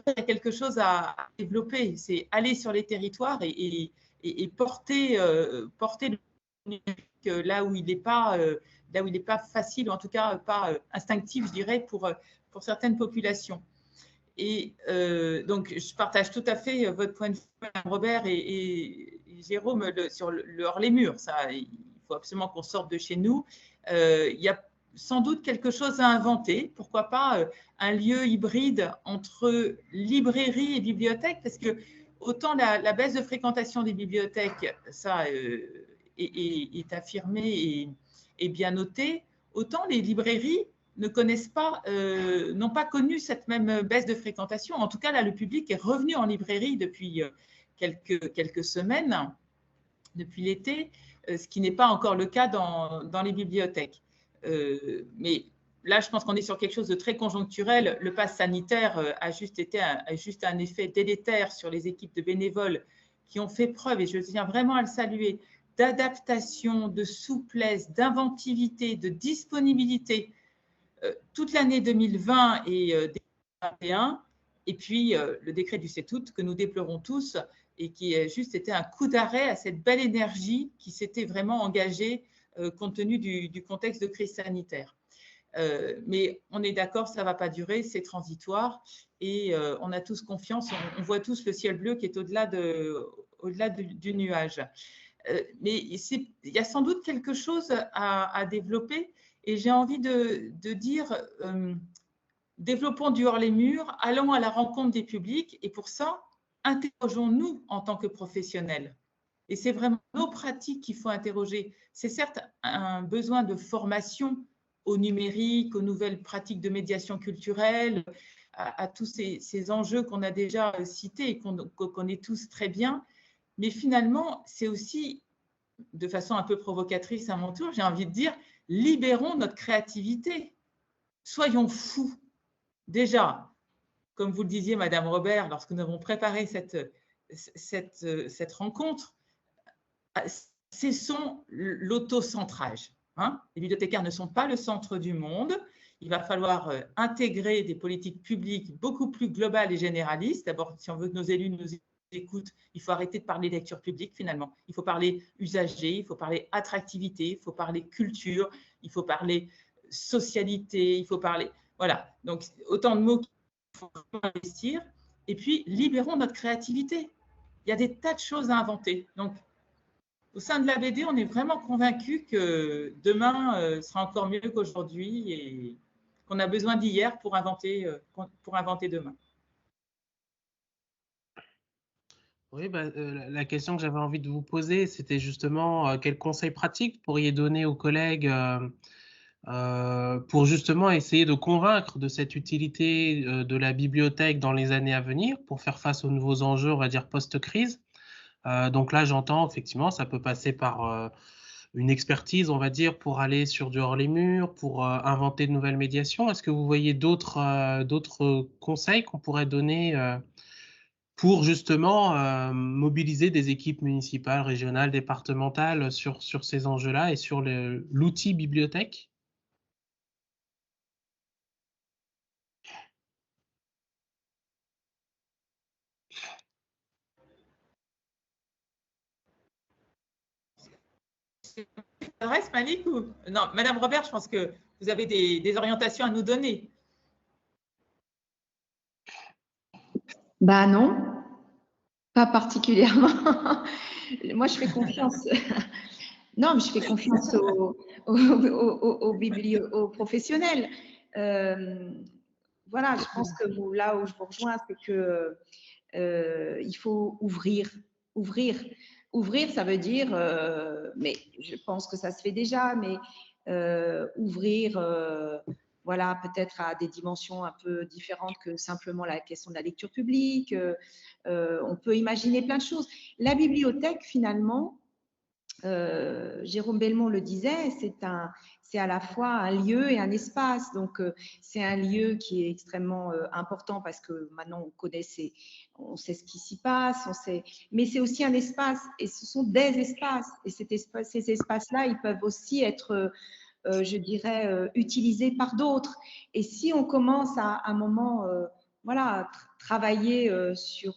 a quelque chose à développer. C'est aller sur les territoires et porter le numérique là où il n'est pas facile, ou en tout cas pas instinctif, je dirais, pour certaines populations. Et donc, je partage tout à fait votre point de vue, Mme Robert et Jérôme, sur le hors les murs. Ça, il faut absolument qu'on sorte de chez nous. Il y a sans doute quelque chose à inventer. Pourquoi pas un lieu hybride entre librairie et bibliothèque, parce que autant la baisse de fréquentation des bibliothèques, ça est affirmé et bien noté, autant les librairies n'ont pas connu cette même baisse de fréquentation. En tout cas, là, le public est revenu en librairie depuis quelques semaines, depuis l'été, ce qui n'est pas encore le cas dans les bibliothèques. Mais là, je pense qu'on est sur quelque chose de très conjoncturel. Le pass sanitaire a juste un effet délétère sur les équipes de bénévoles qui ont fait preuve, et je tiens vraiment à le saluer, d'adaptation, de souplesse, d'inventivité, de disponibilité toute l'année 2020 et 2021, et puis le décret du 7 août que nous déplorons tous, et qui a juste été un coup d'arrêt à cette belle énergie qui s'était vraiment engagée compte tenu du contexte de crise sanitaire. Mais on est d'accord, ça ne va pas durer, c'est transitoire, et on a tous confiance, on voit tous le ciel bleu qui est au-delà du nuage. Mais il y a sans doute quelque chose à développer, et j'ai envie de dire, développons du hors les murs, allons à la rencontre des publics, et pour ça, interrogeons-nous en tant que professionnels. Et c'est vraiment nos pratiques qu'il faut interroger. C'est certes un besoin de formation au numérique, aux nouvelles pratiques de médiation culturelle, à tous ces enjeux qu'on a déjà cités et qu'on connaît tous très bien. Mais finalement, c'est aussi, de façon un peu provocatrice à mon tour, j'ai envie de dire, libérons notre créativité. Soyons fous. Déjà, comme vous le disiez, Madame Robert, lorsque nous avons préparé cette rencontre, cessons l'autocentrage. Hein. Les bibliothécaires ne sont pas le centre du monde. Il va falloir intégrer des politiques publiques beaucoup plus globales et généralistes. D'abord, si on veut que nos élus nous écoutent, il faut arrêter de parler lecture publique finalement. Il faut parler usager, il faut parler attractivité, il faut parler culture, il faut parler socialité, il faut parler… Voilà, donc autant de mots qu'il faut investir. Et puis, libérons notre créativité. Il y a des tas de choses à inventer. Donc, au sein de la BD, on est vraiment convaincus que demain sera encore mieux qu'aujourd'hui et qu'on a besoin d'hier pour inventer demain. Oui, la question que j'avais envie de vous poser, c'était justement quels conseils pratiques vous pourriez donner aux collègues pour justement essayer de convaincre de cette utilité de la bibliothèque dans les années à venir pour faire face aux nouveaux enjeux, on va dire, post-crise. Donc là, j'entends effectivement, ça peut passer par une expertise, on va dire, pour aller sur du hors-les-murs, pour inventer de nouvelles médiations. Est-ce que vous voyez d'autres conseils qu'on pourrait donner pour justement mobiliser des équipes municipales, régionales, départementales sur ces enjeux-là et sur l'outil bibliothèque? Ça reste, Malik, ou… Non, Madame Robert, je pense que vous avez des orientations à nous donner. Bah non, pas particulièrement. Moi, je fais confiance. Non, mais je fais confiance aux professionnels. Voilà, je pense que là où je vous rejoins, c'est que il faut ouvrir. Ouvrir, ça veut dire, mais je pense que ça se fait déjà, mais ouvrir, voilà, peut-être à des dimensions un peu différentes que simplement la question de la lecture publique. On peut imaginer plein de choses. La bibliothèque, finalement, Jérôme Belmont le disait, c'est à la fois un lieu et un espace. Donc, c'est un lieu qui est extrêmement important parce que maintenant on sait ce qui s'y passe, mais c'est aussi un espace et ce sont des espaces. Et ces espaces-là, ils peuvent aussi être, je dirais, utilisés par d'autres. Et si on commence à un moment, voilà, travailler sur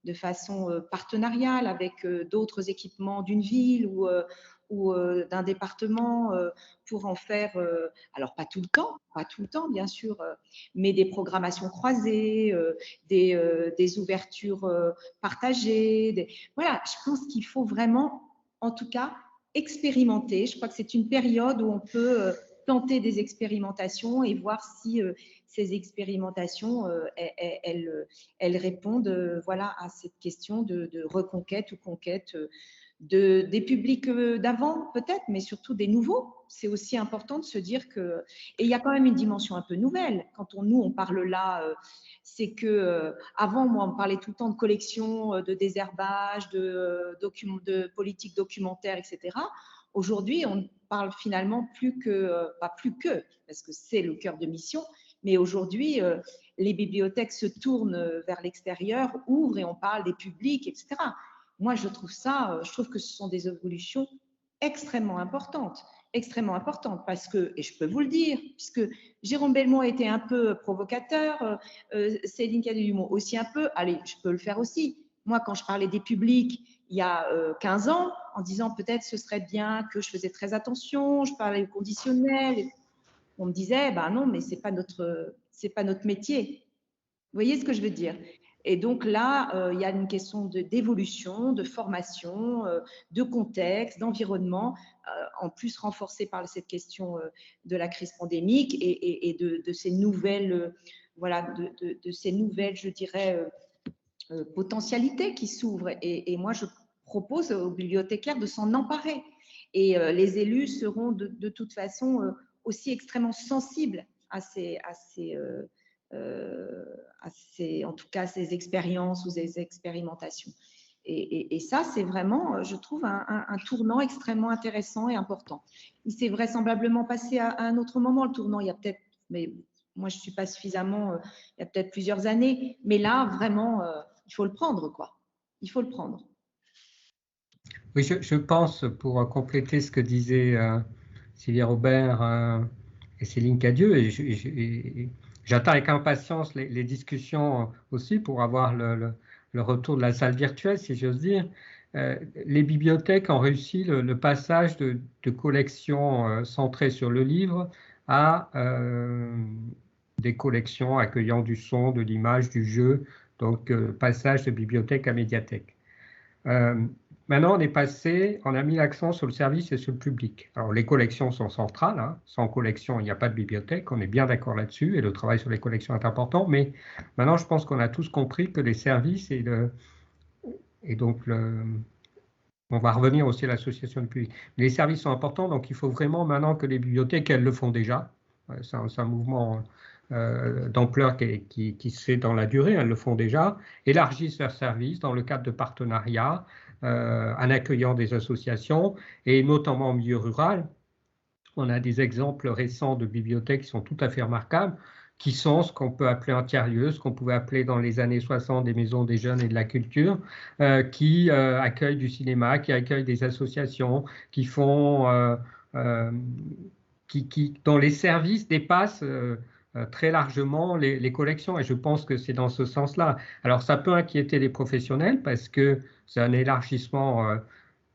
de façon partenariale avec d'autres équipements d'une ville ou d'un département pour en faire, alors pas tout le temps bien sûr, mais des programmations croisées, des ouvertures partagées. Voilà, je pense qu'il faut vraiment, en tout cas, expérimenter. Je crois que c'est une période où on peut tenter des expérimentations et voir si ces expérimentations, elles répondent voilà, à cette question de reconquête ou conquête des publics d'avant peut-être, mais surtout des nouveaux. C'est aussi important de se dire que… Et il y a quand même une dimension un peu nouvelle. Quand nous, on parle là, c'est que avant, moi, on parlait tout le temps de collection, de désherbage, de politique documentaire, etc. Aujourd'hui, on parle finalement pas plus que, parce que c'est le cœur de mission, mais aujourd'hui, les bibliothèques se tournent vers l'extérieur, ouvrent et on parle des publics, etc. Moi, je trouve que ce sont des évolutions extrêmement importantes parce que, et je peux vous le dire, puisque Jérôme Belmont a été un peu provocateur, Céline Cadet-Dumont aussi un peu, allez, je peux le faire aussi. Moi, quand je parlais des publics il y a 15 ans, en disant peut-être ce serait bien que je faisais très attention, je parlais au conditionnel, on me disait, ben non, mais c'est pas notre métier. Vous voyez ce que je veux dire? Et donc là, il y a une question d'évolution, de formation, de contexte, d'environnement, en plus renforcée par cette question de la crise pandémique et de ces nouvelles, voilà, de ces nouvelles, je dirais, potentialités qui s'ouvrent. Et moi, je propose aux bibliothécaires de s'en emparer. Et les élus seront de toute façon aussi extrêmement sensibles à en tout cas, ces expériences ou ces expérimentations. Et ça, c'est vraiment, je trouve, un tournant extrêmement intéressant et important. Il s'est vraisemblablement passé à un autre moment, le tournant. Il y a peut-être, mais moi, je ne suis pas suffisamment, il y a peut-être plusieurs années. Mais là, vraiment, il faut le prendre, quoi. Il faut le prendre. Oui, je pense, pour compléter ce que disaient Sylvie Robert et Céline Cadieux, et j'attends avec impatience les discussions aussi pour avoir le retour de la salle virtuelle, si j'ose dire. Les bibliothèques ont réussi le passage de collections centrées sur le livre à des collections accueillant du son, de l'image, du jeu, donc passage de bibliothèque à médiathèque. Maintenant, on a mis l'accent sur le service et sur le public. Alors, les collections sont centrales, hein. Sans collection, il n'y a pas de bibliothèque, on est bien d'accord là-dessus, et le travail sur les collections est important, mais maintenant, je pense qu'on a tous compris que les services on va revenir aussi à l'association du public. Les services sont importants, donc il faut vraiment maintenant que les bibliothèques, elles le font déjà. C'est un mouvement d'ampleur qui se fait dans la durée, elles le font déjà, élargissent leurs services dans le cadre de partenariats, en accueillant des associations, et notamment au milieu rural. On a des exemples récents de bibliothèques qui sont tout à fait remarquables, qui sont ce qu'on peut appeler un tiers-lieu, ce qu'on pouvait appeler dans les années 60 des maisons des jeunes et de la culture, qui accueillent du cinéma, qui accueillent des associations, qui font, dont les services dépassent très largement les collections, et je pense que c'est dans ce sens-là. Alors ça peut inquiéter les professionnels parce que c'est un élargissement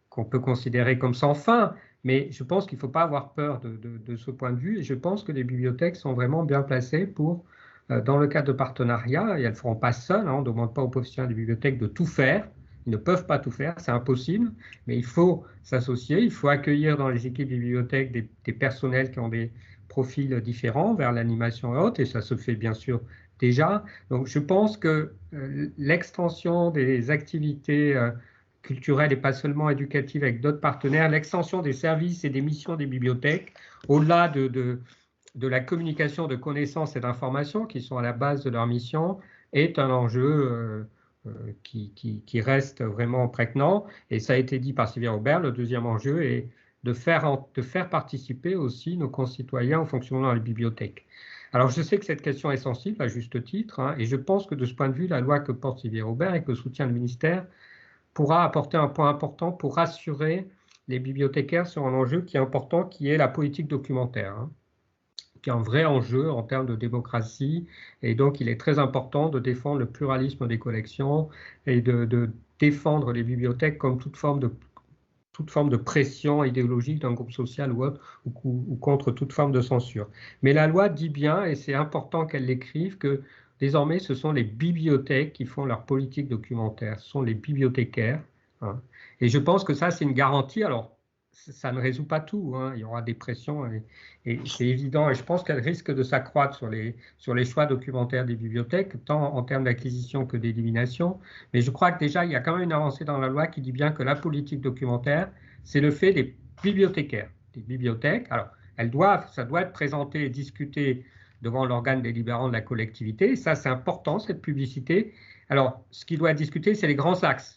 qu'on peut considérer comme sans fin, mais je pense qu'il ne faut pas avoir peur de ce point de vue, et je pense que les bibliothèques sont vraiment bien placées pour, dans le cadre de partenariats, et elles ne le feront pas seules, hein, on ne demande pas aux professionnels des bibliothèques de tout faire, ils ne peuvent pas tout faire, c'est impossible, mais il faut s'associer, il faut accueillir dans les équipes des bibliothèques des personnels qui ont des profils différents vers l'animation et autres, et ça se fait bien sûr déjà. Donc je pense que l'extension des activités culturelle et pas seulement éducative avec d'autres partenaires, l'extension des services et des missions des bibliothèques, au-delà de la communication de connaissances et d'informations qui sont à la base de leur mission, est un enjeu qui reste vraiment prégnant. Et ça a été dit par Sylvie Robert, le deuxième enjeu est de faire participer aussi nos concitoyens au fonctionnement des bibliothèques. Alors je sais que cette question est sensible à juste titre, hein, et je pense que de ce point de vue, la loi que porte Sylvie Robert et que soutient le ministère pourra apporter un point important pour rassurer les bibliothécaires sur un enjeu qui est important, qui est la politique documentaire, hein, qui est un vrai enjeu en termes de démocratie, et donc il est très important de défendre le pluralisme des collections et de défendre les bibliothèques comme toute forme de pression idéologique d'un groupe social ou autre, ou contre toute forme de censure. Mais la loi dit bien, et c'est important qu'elle l'écrive, que désormais, ce sont les bibliothèques qui font leur politique documentaire, ce sont les bibliothécaires, hein. Et je pense que ça, c'est une garantie. Alors, ça ne résout pas tout, hein. Il y aura des pressions, et c'est évident, et je pense qu'elle risque de s'accroître sur les choix documentaires des bibliothèques, tant en termes d'acquisition que d'élimination. Mais je crois que déjà, il y a quand même une avancée dans la loi qui dit bien que la politique documentaire, c'est le fait des bibliothécaires, des bibliothèques. Alors, ça doit être présenté et discuté devant l'organe délibérant de la collectivité. Ça, c'est important, cette publicité. Alors, ce qui doit être discuté, c'est les grands axes.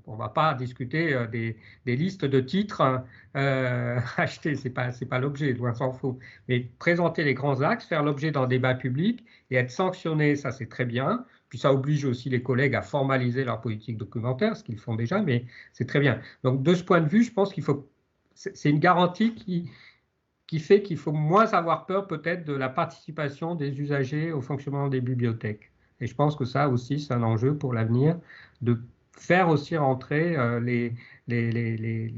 On ne va pas discuter des listes de titres achetés, ce n'est pas l'objet, loin s'en faut. Mais présenter les grands axes, faire l'objet d'un débat public et être sanctionné, ça c'est très bien. Puis ça oblige aussi les collègues à formaliser leur politique documentaire, ce qu'ils font déjà, mais c'est très bien. Donc de ce point de vue, je pense c'est une garantie qui fait qu'il faut moins avoir peur peut-être de la participation des usagers au fonctionnement des bibliothèques. Et je pense que ça aussi, c'est un enjeu pour l'avenir, de faire aussi rentrer les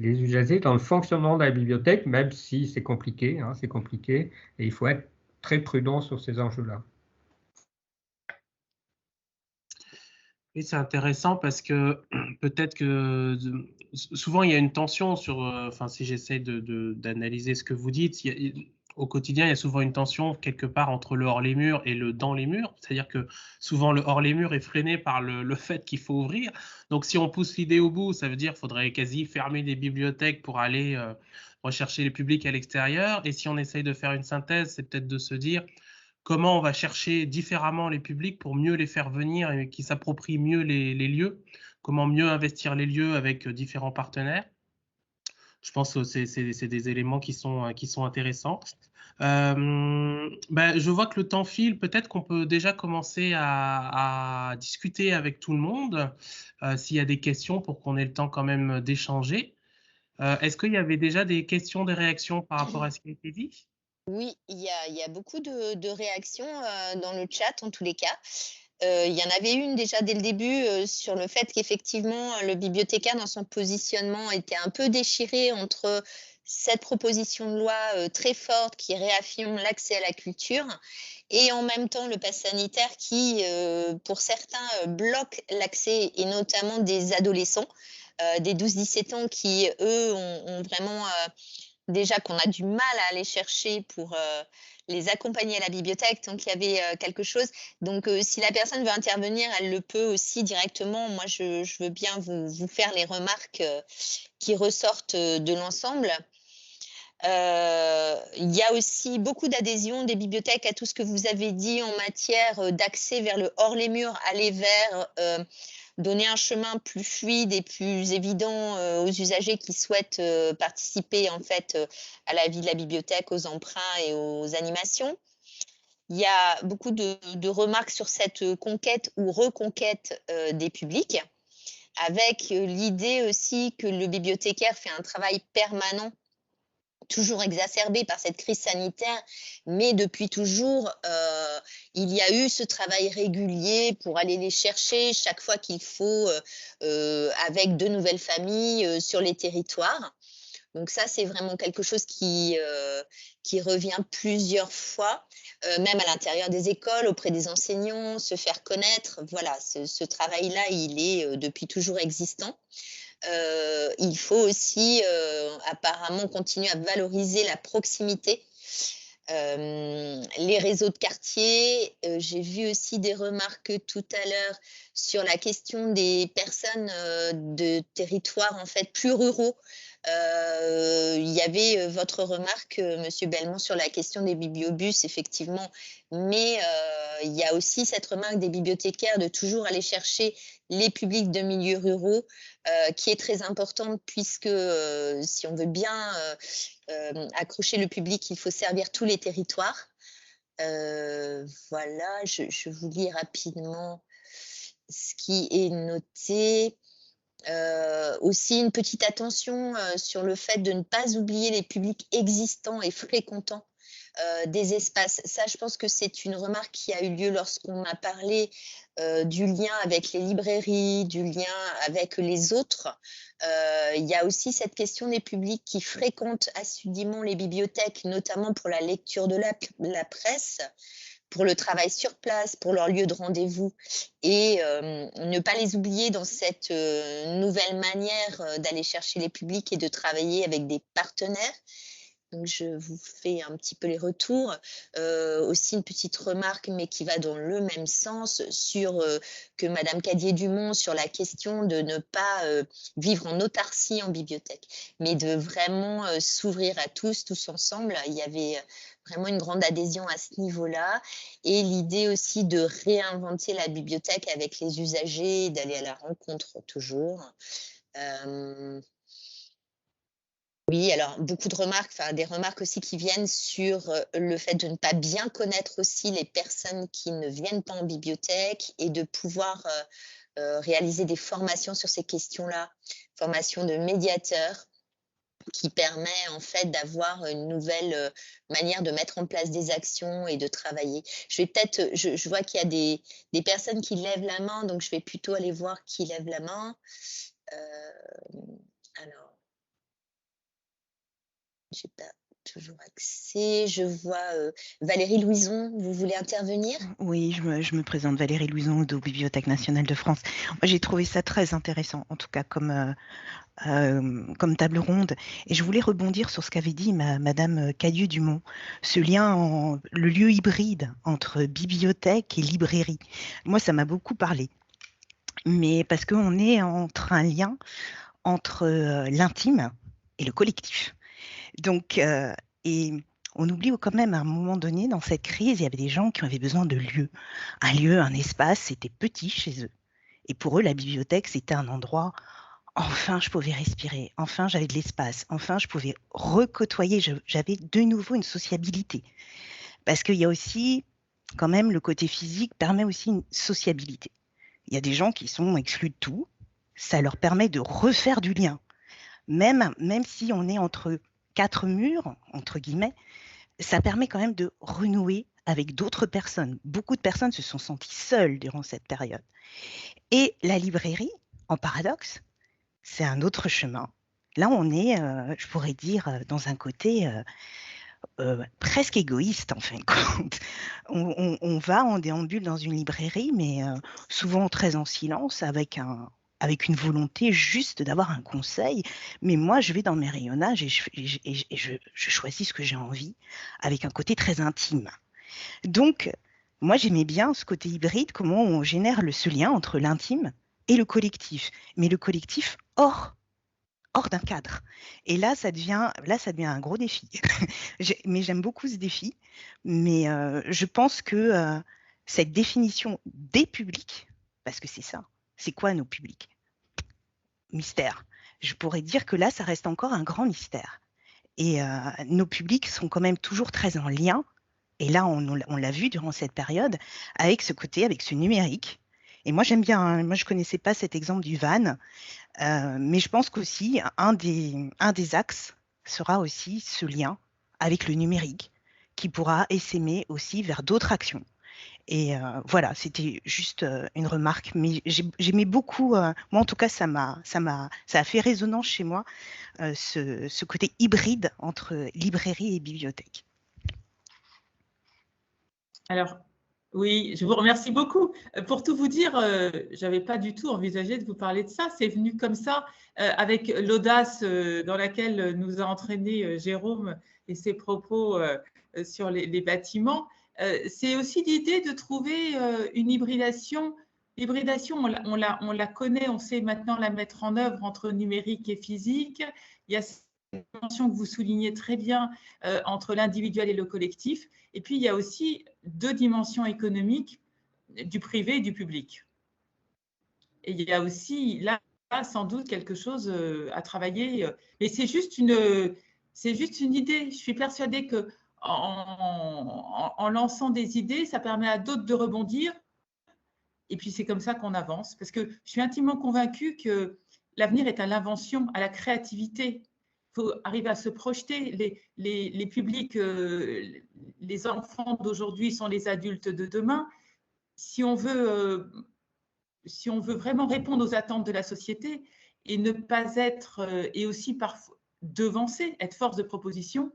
usagers dans le fonctionnement de la bibliothèque, même si c'est compliqué, hein, et il faut être très prudent sur ces enjeux-là. Oui, c'est intéressant parce que peut-être que souvent il y a une tension sur, si j'essaie d'analyser ce que vous dites, au quotidien, il y a souvent une tension quelque part entre le hors les murs et le dans les murs. C'est-à-dire que souvent le hors les murs est freiné par le fait qu'il faut ouvrir. Donc si on pousse l'idée au bout, ça veut dire qu'il faudrait quasi fermer des bibliothèques pour aller rechercher les publics à l'extérieur. Et si on essaye de faire une synthèse, c'est peut-être de se dire comment on va chercher différemment les publics pour mieux les faire venir et qu'ils s'approprient mieux les lieux, comment mieux investir les lieux avec différents partenaires. Je pense que c'est des éléments qui sont intéressants. Je vois que le temps file. Peut-être qu'on peut déjà commencer à discuter avec tout le monde, s'il y a des questions pour qu'on ait le temps quand même d'échanger. Est-ce qu'il y avait déjà des questions, des réactions par rapport à ce qui a été dit? Oui, il y a beaucoup de réactions dans le chat, en tous les cas. Il y en avait une déjà dès le début sur le fait qu'effectivement, le bibliothécaire, dans son positionnement, était un peu déchiré entre cette proposition de loi très forte qui réaffirme l'accès à la culture et en même temps le pass sanitaire qui, pour certains, bloque l'accès et notamment des adolescents, des 12-17 ans qui, eux, ont vraiment déjà qu'on a du mal à aller chercher pour les accompagner à la bibliothèque tant qu'il y avait quelque chose. Donc, si la personne veut intervenir, elle le peut aussi directement. Moi, je veux bien vous faire les remarques qui ressortent de l'ensemble. Il y a aussi beaucoup d'adhésion des bibliothèques à tout ce que vous avez dit en matière d'accès vers le hors les murs, aller vers donner un chemin plus fluide et plus évident aux usagers qui souhaitent participer en fait à la vie de la bibliothèque, aux emprunts et aux animations. Il y a beaucoup de remarques sur cette conquête ou reconquête des publics, avec l'idée aussi que le bibliothécaire fait un travail permanent, toujours exacerbé par cette crise sanitaire, mais depuis toujours, il y a eu ce travail régulier pour aller les chercher chaque fois qu'il faut, avec de nouvelles familles sur les territoires. Donc ça, c'est vraiment quelque chose qui revient plusieurs fois, même à l'intérieur des écoles, auprès des enseignants, se faire connaître. Voilà, ce travail-là, il est depuis toujours existant. Il faut aussi apparemment continuer à valoriser la proximité. Les réseaux de quartier, j'ai vu aussi des remarques tout à l'heure sur la question des personnes de territoires en fait plus ruraux. Il y avait votre remarque, Monsieur Belmont, sur la question des bibliobus, effectivement, mais il y a aussi cette remarque des bibliothécaires de toujours aller chercher les publics de milieux ruraux, qui est très importante puisque si on veut bien accrocher le public, il faut servir tous les territoires. Voilà, je vous lis rapidement ce qui est noté. Aussi une petite attention sur le fait de ne pas oublier les publics existants et fréquentants des espaces. Ça, je pense que c'est une remarque qui a eu lieu lorsqu'on a parlé du lien avec les librairies, du lien avec les autres. Il y a aussi cette question des publics qui fréquentent assidûment les bibliothèques, notamment pour la lecture de la presse, pour le travail sur place, pour leur lieu de rendez-vous, et ne pas les oublier dans cette nouvelle manière d'aller chercher les publics et de travailler avec des partenaires. Donc, je vous fais un petit peu les retours. Aussi une petite remarque, mais qui va dans le même sens, sur que Madame Cadier-Dumont, sur la question de ne pas vivre en autarcie en bibliothèque, mais de vraiment s'ouvrir à tous ensemble. Il y avait vraiment une grande adhésion à ce niveau-là. Et l'idée aussi de réinventer la bibliothèque avec les usagers, d'aller à la rencontre toujours. Oui, alors beaucoup de remarques, enfin des remarques aussi qui viennent sur le fait de ne pas bien connaître aussi les personnes qui ne viennent pas en bibliothèque et de pouvoir réaliser des formations sur ces questions-là, formation de médiateurs qui permet en fait d'avoir une nouvelle manière de mettre en place des actions et de travailler. Je vais peut-être, je vois qu'il y a des personnes qui lèvent la main, donc je vais plutôt aller voir qui lève la main. Alors. J'ai toujours accès. Je vois Valérie Louison, vous voulez intervenir? Oui, je me présente Valérie Louison de Bibliothèque nationale de France. Moi, j'ai trouvé ça très intéressant, en tout cas comme table ronde. Et je voulais rebondir sur ce qu'avait dit Madame Cadieux-Dumont, ce lien, le lieu hybride entre bibliothèque et librairie. Moi, ça m'a beaucoup parlé, mais parce qu'on est entre un lien entre l'intime et le collectif. Donc, et on oublie quand même à un moment donné, dans cette crise, il y avait des gens qui avaient besoin de lieux. Un lieu, un espace, c'était petit chez eux. Et pour eux, la bibliothèque, c'était un endroit, enfin, je pouvais respirer, enfin, j'avais de l'espace, enfin, je pouvais recôtoyer, j'avais de nouveau une sociabilité. Parce qu'il y a aussi, quand même, le côté physique permet aussi une sociabilité. Il y a des gens qui sont exclus de tout, ça leur permet de refaire du lien. Même si on est entre 4 murs, entre guillemets, ça permet quand même de renouer avec d'autres personnes. Beaucoup de personnes se sont senties seules durant cette période. Et la librairie, en paradoxe, c'est un autre chemin. Là, on est, je pourrais dire, dans un côté presque égoïste, en fin de compte. On déambule dans une librairie, mais souvent très en silence, avec une volonté juste d'avoir un conseil. Mais moi, je vais dans mes rayonnages et je choisis ce que j'ai envie, avec un côté très intime. Donc, moi, j'aimais bien ce côté hybride, comment on génère ce lien entre l'intime et le collectif. Mais le collectif hors d'un cadre. Et là, ça devient un gros défi. Mais j'aime beaucoup ce défi. Mais je pense que cette définition des publics, parce que c'est ça, c'est quoi nos publics? Mystère. Je pourrais dire que là, ça reste encore un grand mystère. Et nos publics sont quand même toujours très en lien. Et là, on l'a vu durant cette période, avec ce côté, avec ce numérique. Et moi, j'aime bien, hein, moi, je ne connaissais pas cet exemple du van, mais je pense qu'aussi, un des axes sera aussi ce lien avec le numérique, qui pourra essaimer aussi vers d'autres actions. Et voilà, c'était juste une remarque, mais j'aimais beaucoup, moi en tout cas, ça a fait résonance chez moi, ce côté hybride entre librairie et bibliothèque. Alors, oui, je vous remercie beaucoup. Pour tout vous dire, je n'avais pas du tout envisagé de vous parler de ça. C'est venu comme ça, avec l'audace dans laquelle nous a entraîné Jérôme et ses propos sur les bâtiments. C'est aussi l'idée de trouver une hybridation. L'hybridation, on la connaît, on sait maintenant la mettre en œuvre entre numérique et physique. Il y a cette dimension que vous soulignez très bien entre l'individuel et le collectif. Et puis, il y a aussi 2 dimensions économiques, du privé et du public. Et il y a aussi, là, sans doute quelque chose à travailler. Mais c'est juste une idée. Je suis persuadée que en lançant des idées, ça permet à d'autres de rebondir. Et puis, c'est comme ça qu'on avance. Parce que je suis intimement convaincue que l'avenir est à l'invention, à la créativité. Il faut arriver à se projeter. Les publics, les enfants d'aujourd'hui sont les adultes de demain. Si on veut vraiment répondre aux attentes de la société et ne pas être, et aussi parfois devancer, être force de proposition,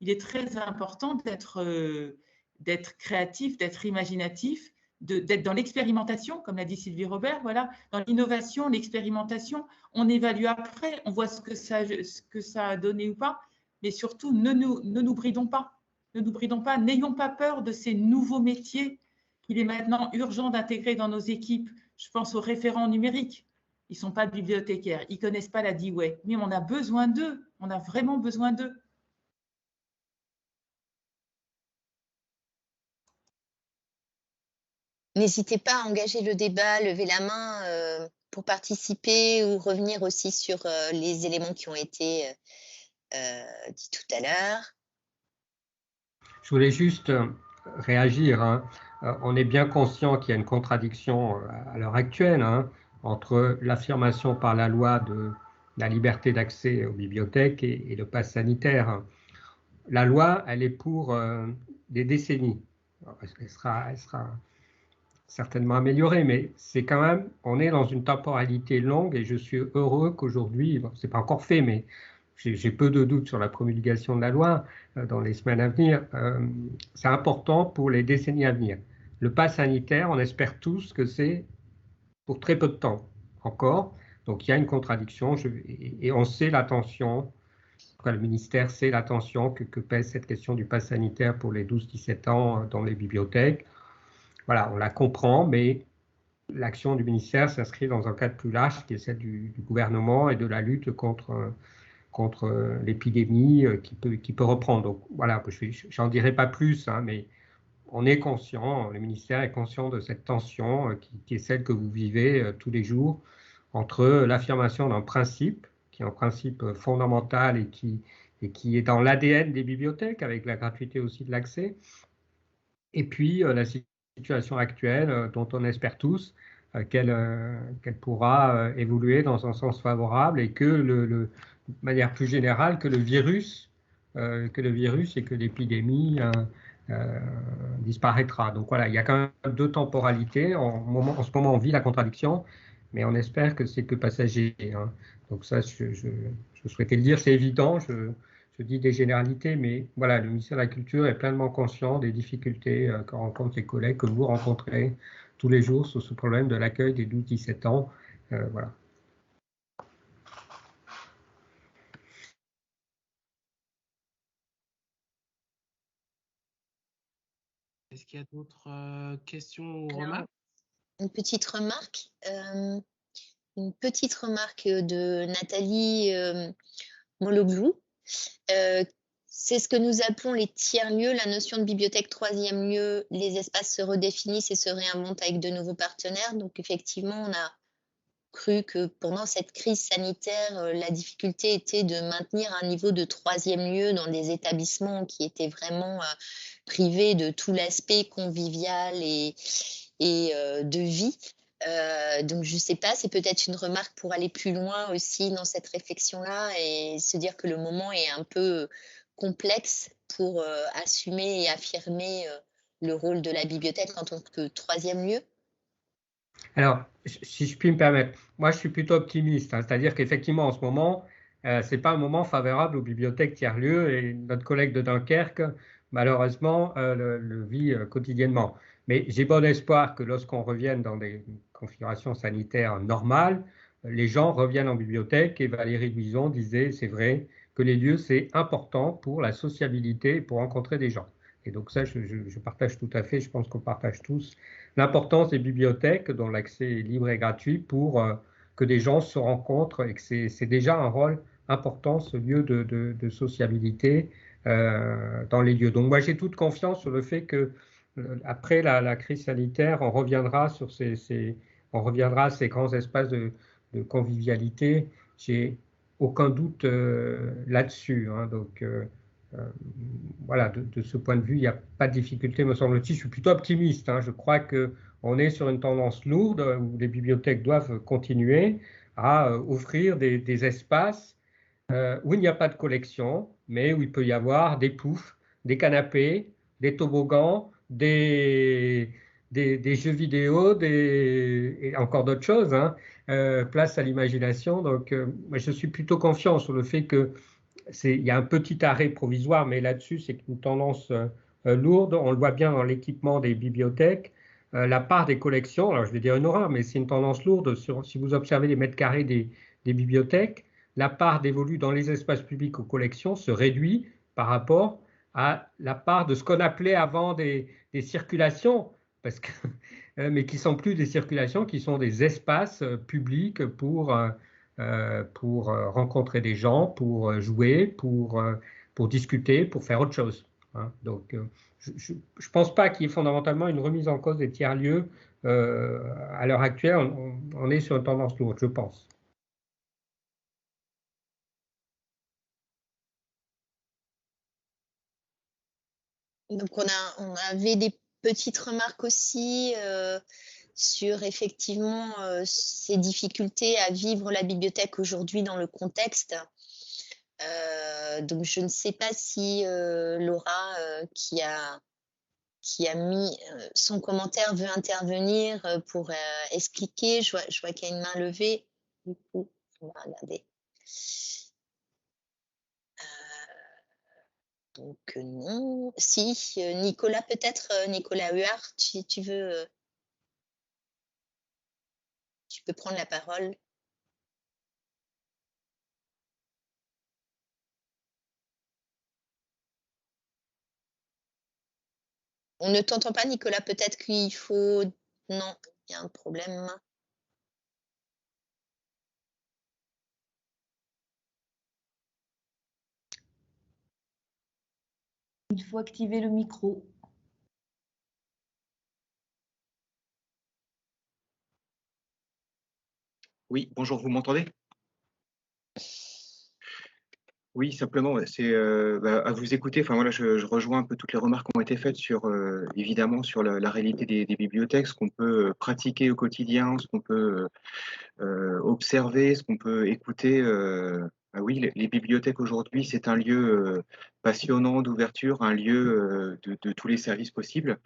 il est très important d'être créatif, d'être imaginatif, d'être dans l'expérimentation, comme l'a dit Sylvie Robert, voilà, dans l'innovation, l'expérimentation, on évalue après, on voit ce que ça a donné ou pas, mais surtout, ne nous bridons pas. Ne nous bridons pas, n'ayons pas peur de ces nouveaux métiers qu'il est maintenant urgent d'intégrer dans nos équipes. Je pense aux référents numériques. Ils ne sont pas bibliothécaires, ils ne connaissent pas la D-Way, mais on a besoin d'eux, on a vraiment besoin d'eux. N'hésitez pas à engager le débat, lever la main pour participer ou revenir aussi sur les éléments qui ont été dits tout à l'heure. Je voulais juste réagir. Hein. On est bien conscient qu'il y a une contradiction à l'heure actuelle entre l'affirmation par la loi de la liberté d'accès aux bibliothèques et le pass sanitaire. La loi, elle est pour des décennies. Elle sera certainement améliorée, mais c'est quand même, on est dans une temporalité longue et je suis heureux qu'aujourd'hui, bon, c'est pas encore fait, mais j'ai peu de doutes sur la promulgation de la loi dans les semaines à venir, c'est important pour les décennies à venir. Le pass sanitaire, on espère tous que c'est pour très peu de temps encore. Donc il y a une contradiction et on sait l'attention, le ministère sait l'attention que pèse cette question du pass sanitaire pour les 12-17 ans dans les bibliothèques. Voilà, on la comprend, mais l'action du ministère s'inscrit dans un cadre plus large qui est celle du gouvernement et de la lutte contre l'épidémie qui peut reprendre. Donc voilà, j'en dirai pas plus, hein, mais on est conscient, le ministère est conscient de cette tension qui est celle que vous vivez tous les jours entre l'affirmation d'un principe, qui est un principe fondamental et qui est dans l'ADN des bibliothèques, avec la gratuité aussi de l'accès, et puis la situation actuelle dont on espère tous qu'elle pourra évoluer dans un sens favorable et que, de manière plus générale, que le virus et que l'épidémie disparaîtra. Donc voilà, il y a quand même deux temporalités. En ce moment, on vit la contradiction, mais on espère que c'est que passager. Hein. Donc ça, je souhaitais le dire, c'est évident, je dis des généralités, mais voilà, le ministère de la Culture est pleinement conscient des difficultés que rencontrent les collègues que vous rencontrez tous les jours sur ce problème de l'accueil des 12-17 ans. Voilà. Est-ce qu'il y a d'autres questions ou remarques? Une petite remarque de Nathalie Mologlou. C'est ce que nous appelons les tiers-lieux, la notion de bibliothèque troisième lieu. Les espaces se redéfinissent et se réinventent avec de nouveaux partenaires. Donc effectivement, on a cru que pendant cette crise sanitaire, la difficulté était de maintenir un niveau de troisième lieu dans des établissements qui étaient vraiment privés de tout l'aspect convivial et de vie. Donc je ne sais pas, c'est peut-être une remarque pour aller plus loin aussi dans cette réflexion-là et se dire que le moment est un peu complexe pour assumer et affirmer le rôle de la bibliothèque en tant que troisième lieu. Alors, si je puis me permettre, moi je suis plutôt optimiste, hein, c'est-à-dire qu'effectivement en ce moment, ce n'est pas un moment favorable aux bibliothèques tiers-lieux et notre collègue de Dunkerque, malheureusement, le vit quotidiennement. Mais j'ai bon espoir que lorsqu'on revienne dans des configurations sanitaires normales, les gens reviennent en bibliothèque et Valérie Luison disait, c'est vrai, que les lieux c'est important pour la sociabilité, pour rencontrer des gens. Et donc ça, je partage tout à fait, je pense qu'on partage tous l'importance des bibliothèques dont l'accès est libre et gratuit pour que des gens se rencontrent et que c'est déjà un rôle important, ce lieu de sociabilité dans les lieux. Donc moi j'ai toute confiance sur le fait que après la crise sanitaire, on reviendra sur on reviendra à ces grands espaces de convivialité. J'ai aucun doute là-dessus. Hein, donc voilà, de ce point de vue, il n'y a pas de difficulté, me semble-t-il. Je suis plutôt optimiste. Hein. Je crois qu'on est sur une tendance lourde où les bibliothèques doivent continuer à offrir des espaces où il n'y a pas de collection, mais où il peut y avoir des poufs, des canapés, des toboggans, des jeux vidéo, et encore d'autres choses. Hein. Place à l'imagination. Donc, moi, je suis plutôt confiant sur le fait que il y a un petit arrêt provisoire, mais là-dessus, c'est une tendance lourde. On le voit bien dans l'équipement des bibliothèques. La part des collections, alors je vais dire une horreur, mais c'est une tendance lourde. Si vous observez les mètres carrés des bibliothèques, la part dévolue dans les espaces publics aux collections se réduit par rapport à la part de ce qu'on appelait avant des circulations, mais qui ne sont plus des circulations, qui sont des espaces publics pour rencontrer des gens, pour jouer, pour discuter, pour faire autre chose. Hein. Donc, je ne pense pas qu'il y ait fondamentalement une remise en cause des tiers-lieux. À l'heure actuelle, on est sur une tendance lourde, je pense. Donc, on avait des petites remarques aussi sur effectivement ces difficultés à vivre la bibliothèque aujourd'hui dans le contexte. Donc, je ne sais pas si Laura, qui a mis son commentaire, veut intervenir pour expliquer. Je vois, qu'il y a une main levée. Du coup, on va regarder. Donc non. Si, Nicolas peut-être, Nicolas Huard, si tu veux, tu peux prendre la parole. On ne t'entend pas, Nicolas, peut-être qu'il faut... Non, il y a un problème. Il faut activer le micro. Oui, bonjour, vous m'entendez? Oui, simplement, c'est à vous écouter. Enfin voilà, je rejoins un peu toutes les remarques qui ont été faites sur évidemment sur la réalité des bibliothèques, ce qu'on peut pratiquer au quotidien, ce qu'on peut observer, ce qu'on peut écouter. Oui, les bibliothèques aujourd'hui, c'est un lieu passionnant d'ouverture, un lieu de tous les services possibles.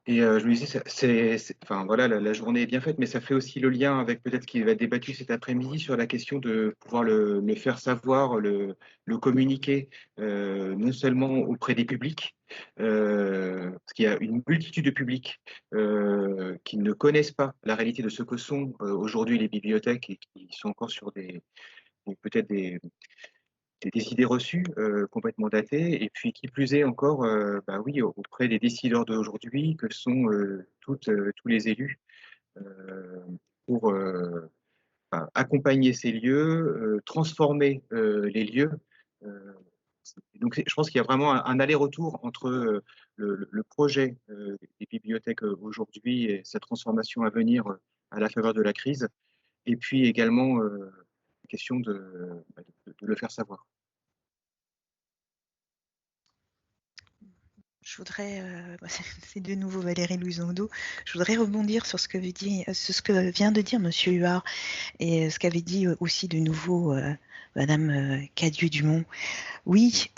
Et je me disais, enfin voilà, la journée est bien faite, mais ça fait aussi le lien avec peut-être ce qui va être débattu cet après-midi sur la question de pouvoir le faire savoir, le communiquer, non seulement auprès des publics, parce qu'il y a une multitude de publics qui ne connaissent pas la réalité de ce que sont aujourd'hui les bibliothèques et qui sont encore sur peut-être des idées reçues complètement datées, et puis qui plus est encore, oui, auprès des décideurs d'aujourd'hui, que sont tous les élus, pour accompagner ces lieux, transformer les lieux. Euh, donc, je pense qu'il y a vraiment un aller-retour entre le projet des bibliothèques aujourd'hui et sa transformation à venir à la faveur de la crise, et puis également la question de le faire savoir. Je voudrais, c'est de nouveau Valérie Louison-Odo, je voudrais rebondir sur ce que vient de dire Monsieur Huard et ce qu'avait dit aussi de nouveau Madame Cadieux-Dumont. Oui,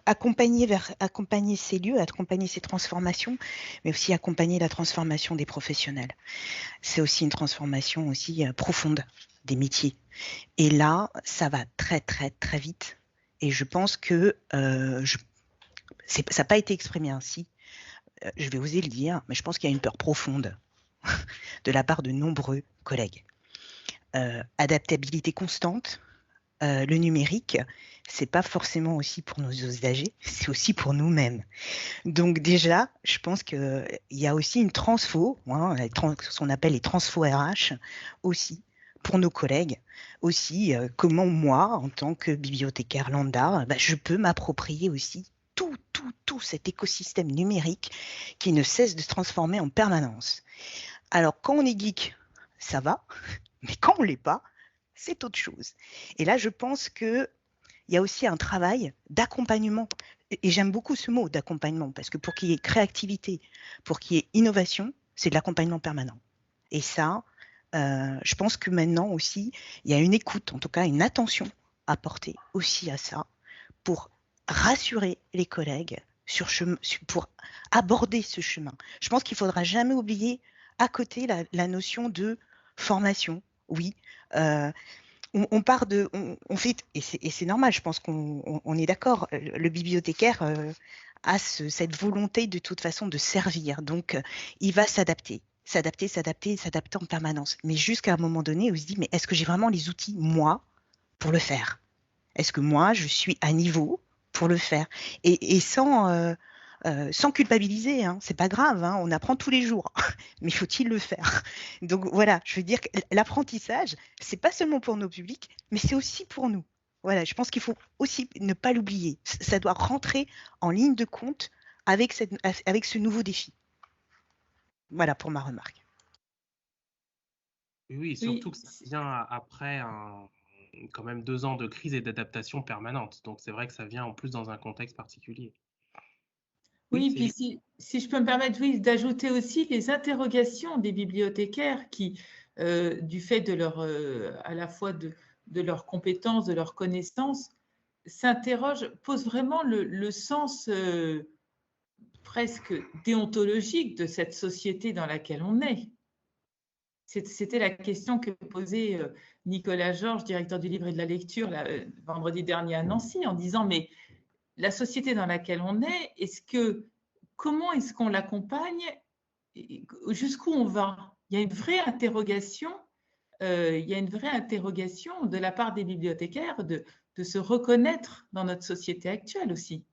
accompagner ces lieux, accompagner ces transformations, mais aussi accompagner la transformation des professionnels. C'est aussi une transformation aussi profonde des métiers. Et là, ça va très très très vite. Et je pense que ça n'a pas été exprimé ainsi. Je vais oser le dire, mais je pense qu'il y a une peur profonde de la part de nombreux collègues. Adaptabilité constante, le numérique, c'est pas forcément aussi pour nos usagers, c'est aussi pour nous-mêmes. Donc déjà, je pense qu'il y a aussi une transfo, ce qu'on appelle les transfos RH aussi, pour nos collègues, aussi comment moi, en tant que bibliothécaire lambda, je peux m'approprier aussi tout cet écosystème numérique qui ne cesse de se transformer en permanence. Alors, quand on est geek, ça va, mais quand on ne l'est pas, c'est autre chose. Et là, je pense qu'il y a aussi un travail d'accompagnement. Et j'aime beaucoup ce mot d'accompagnement, parce que pour qu'il y ait créativité, pour qu'il y ait innovation, c'est de l'accompagnement permanent. Et ça, je pense que maintenant aussi, il y a une écoute, en tout cas une attention à porter aussi à ça, pour rassurer les collègues pour aborder ce chemin. Je pense qu'il ne faudra jamais oublier à côté la notion de formation. Oui, on part de, on fait, et c'est normal, je pense qu'on est d'accord, le bibliothécaire a cette volonté de toute façon de servir, donc il va s'adapter en permanence. Mais jusqu'à un moment donné, on se dit, mais est-ce que j'ai vraiment les outils, moi, pour le faire? Est-ce que moi, je suis à niveau pour le faire? Et sans culpabiliser, hein, c'est pas grave, hein, on apprend tous les jours, mais faut-il le faire? Donc voilà, je veux dire que l'apprentissage, c'est pas seulement pour nos publics, mais c'est aussi pour nous. Voilà, je pense qu'il faut aussi ne pas l'oublier. Ça doit rentrer en ligne de compte avec ce nouveau défi. Voilà pour ma remarque. Oui, surtout que ça vient après quand même 2 ans de crise et d'adaptation permanente. Donc c'est vrai que ça vient en plus dans un contexte particulier. Oui, puis si je peux me permettre, oui, d'ajouter aussi les interrogations des bibliothécaires qui, du fait de leur, à la fois de leurs compétences, de leurs connaissances, s'interrogent, posent vraiment le sens presque déontologique de cette société dans laquelle on est. C'était la question que posait Nicolas Georges, directeur du livre et de la lecture, vendredi dernier à Nancy, en disant, mais la société dans laquelle on est, comment est-ce qu'on l'accompagne? Jusqu'où on va? Il y a une vraie interrogation. Il y a une vraie interrogation de la part des bibliothécaires de se reconnaître dans notre société actuelle aussi.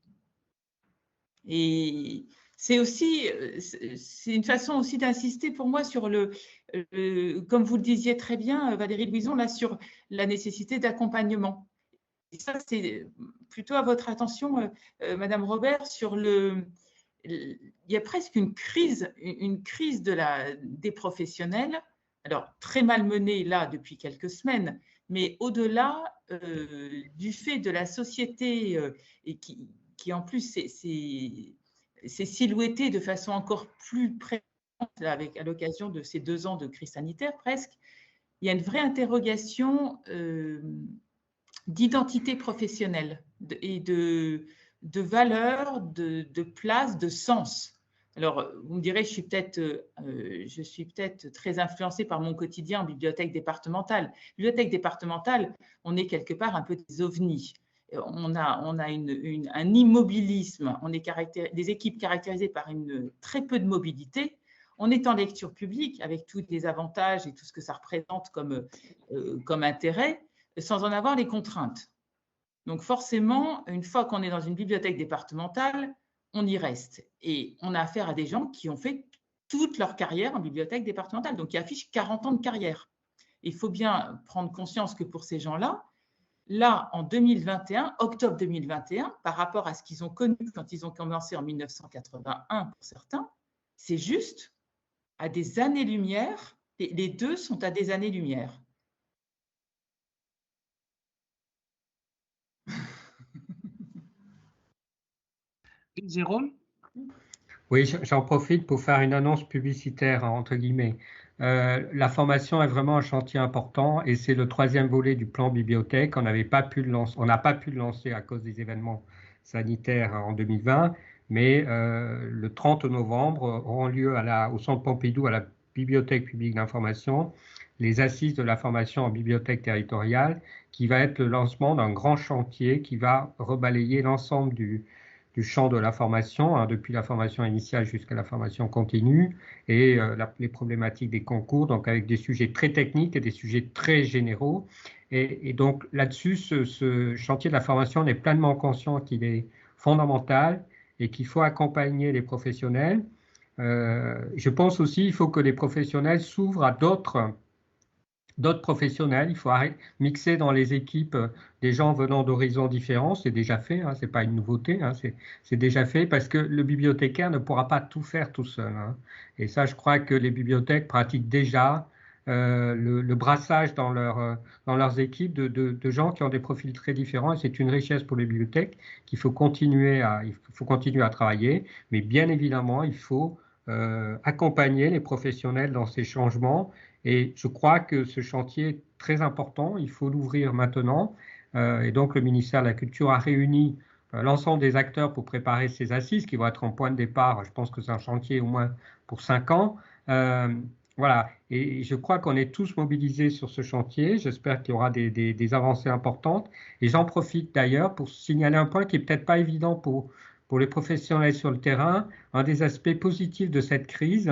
Et c'est une façon aussi d'insister pour moi sur comme vous le disiez très bien, Valérie Louison, là, sur la nécessité d'accompagnement. Et ça, c'est plutôt à votre attention, Madame Robert, il y a presque une crise des professionnels, alors très mal menée là depuis quelques semaines, mais au-delà du fait de la société et qui en plus s'est silhouettée de façon encore plus présente à l'occasion de ces 2 ans de crise sanitaire presque, il y a une vraie interrogation d'identité professionnelle et de valeur, de place, de sens. Alors, vous me direz, je suis peut-être très influencée par mon quotidien en bibliothèque départementale. Bibliothèque départementale, on est quelque part un peu des ovnis. On a un immobilisme, on est des équipes caractérisées par très peu de mobilité. On est en lecture publique avec tous les avantages et tout ce que ça représente comme intérêt, sans en avoir les contraintes. Donc forcément, une fois qu'on est dans une bibliothèque départementale, on y reste. Et on a affaire à des gens qui ont fait toute leur carrière en bibliothèque départementale, donc qui affichent 40 ans de carrière. Il faut bien prendre conscience que pour ces gens-là, là, en 2021, octobre 2021, par rapport à ce qu'ils ont connu quand ils ont commencé en 1981 pour certains, c'est juste à des années-lumière, les deux sont à des années-lumière. Jérôme? Oui, j'en profite pour faire une annonce publicitaire, entre guillemets. La formation est vraiment un chantier important et c'est le 3e volet du plan bibliothèque. On n'a pas pu le lancer à cause des événements sanitaires en 2020, mais le 30 novembre auront lieu au Centre Pompidou, à la Bibliothèque publique d'information, les assises de la formation en bibliothèque territoriale, qui va être le lancement d'un grand chantier qui va rebalayer l'ensemble du champ de la formation, depuis la formation initiale jusqu'à la formation continue, et les problématiques des concours, donc avec des sujets très techniques et des sujets très généraux. Et donc là-dessus, ce chantier de la formation, on est pleinement conscient qu'il est fondamental et qu'il faut accompagner les professionnels. Je pense aussi qu'il faut que les professionnels s'ouvrent à d'autres professionnels. Il faut mixer dans les équipes des gens venant d'horizons différents. C'est déjà fait, ce n'est pas une nouveauté, c'est déjà fait parce que le bibliothécaire ne pourra pas tout faire tout seul. Et ça, je crois que les bibliothèques pratiquent déjà le brassage dans leurs équipes de gens qui ont des profils très différents. Et c'est une richesse pour les bibliothèques qu'il faut continuer à travailler. Mais bien évidemment, il faut accompagner les professionnels dans ces changements. Et je crois que ce chantier est très important, il faut l'ouvrir maintenant. Et donc le ministère de la Culture a réuni l'ensemble des acteurs pour préparer ces assises qui vont être en point de départ. Je pense que c'est un chantier au moins pour 5 ans. Voilà, et je crois qu'on est tous mobilisés sur ce chantier. J'espère qu'il y aura des avancées importantes. Et j'en profite d'ailleurs pour signaler un point qui n'est peut-être pas évident pour les professionnels sur le terrain. Un des aspects positifs de cette crise,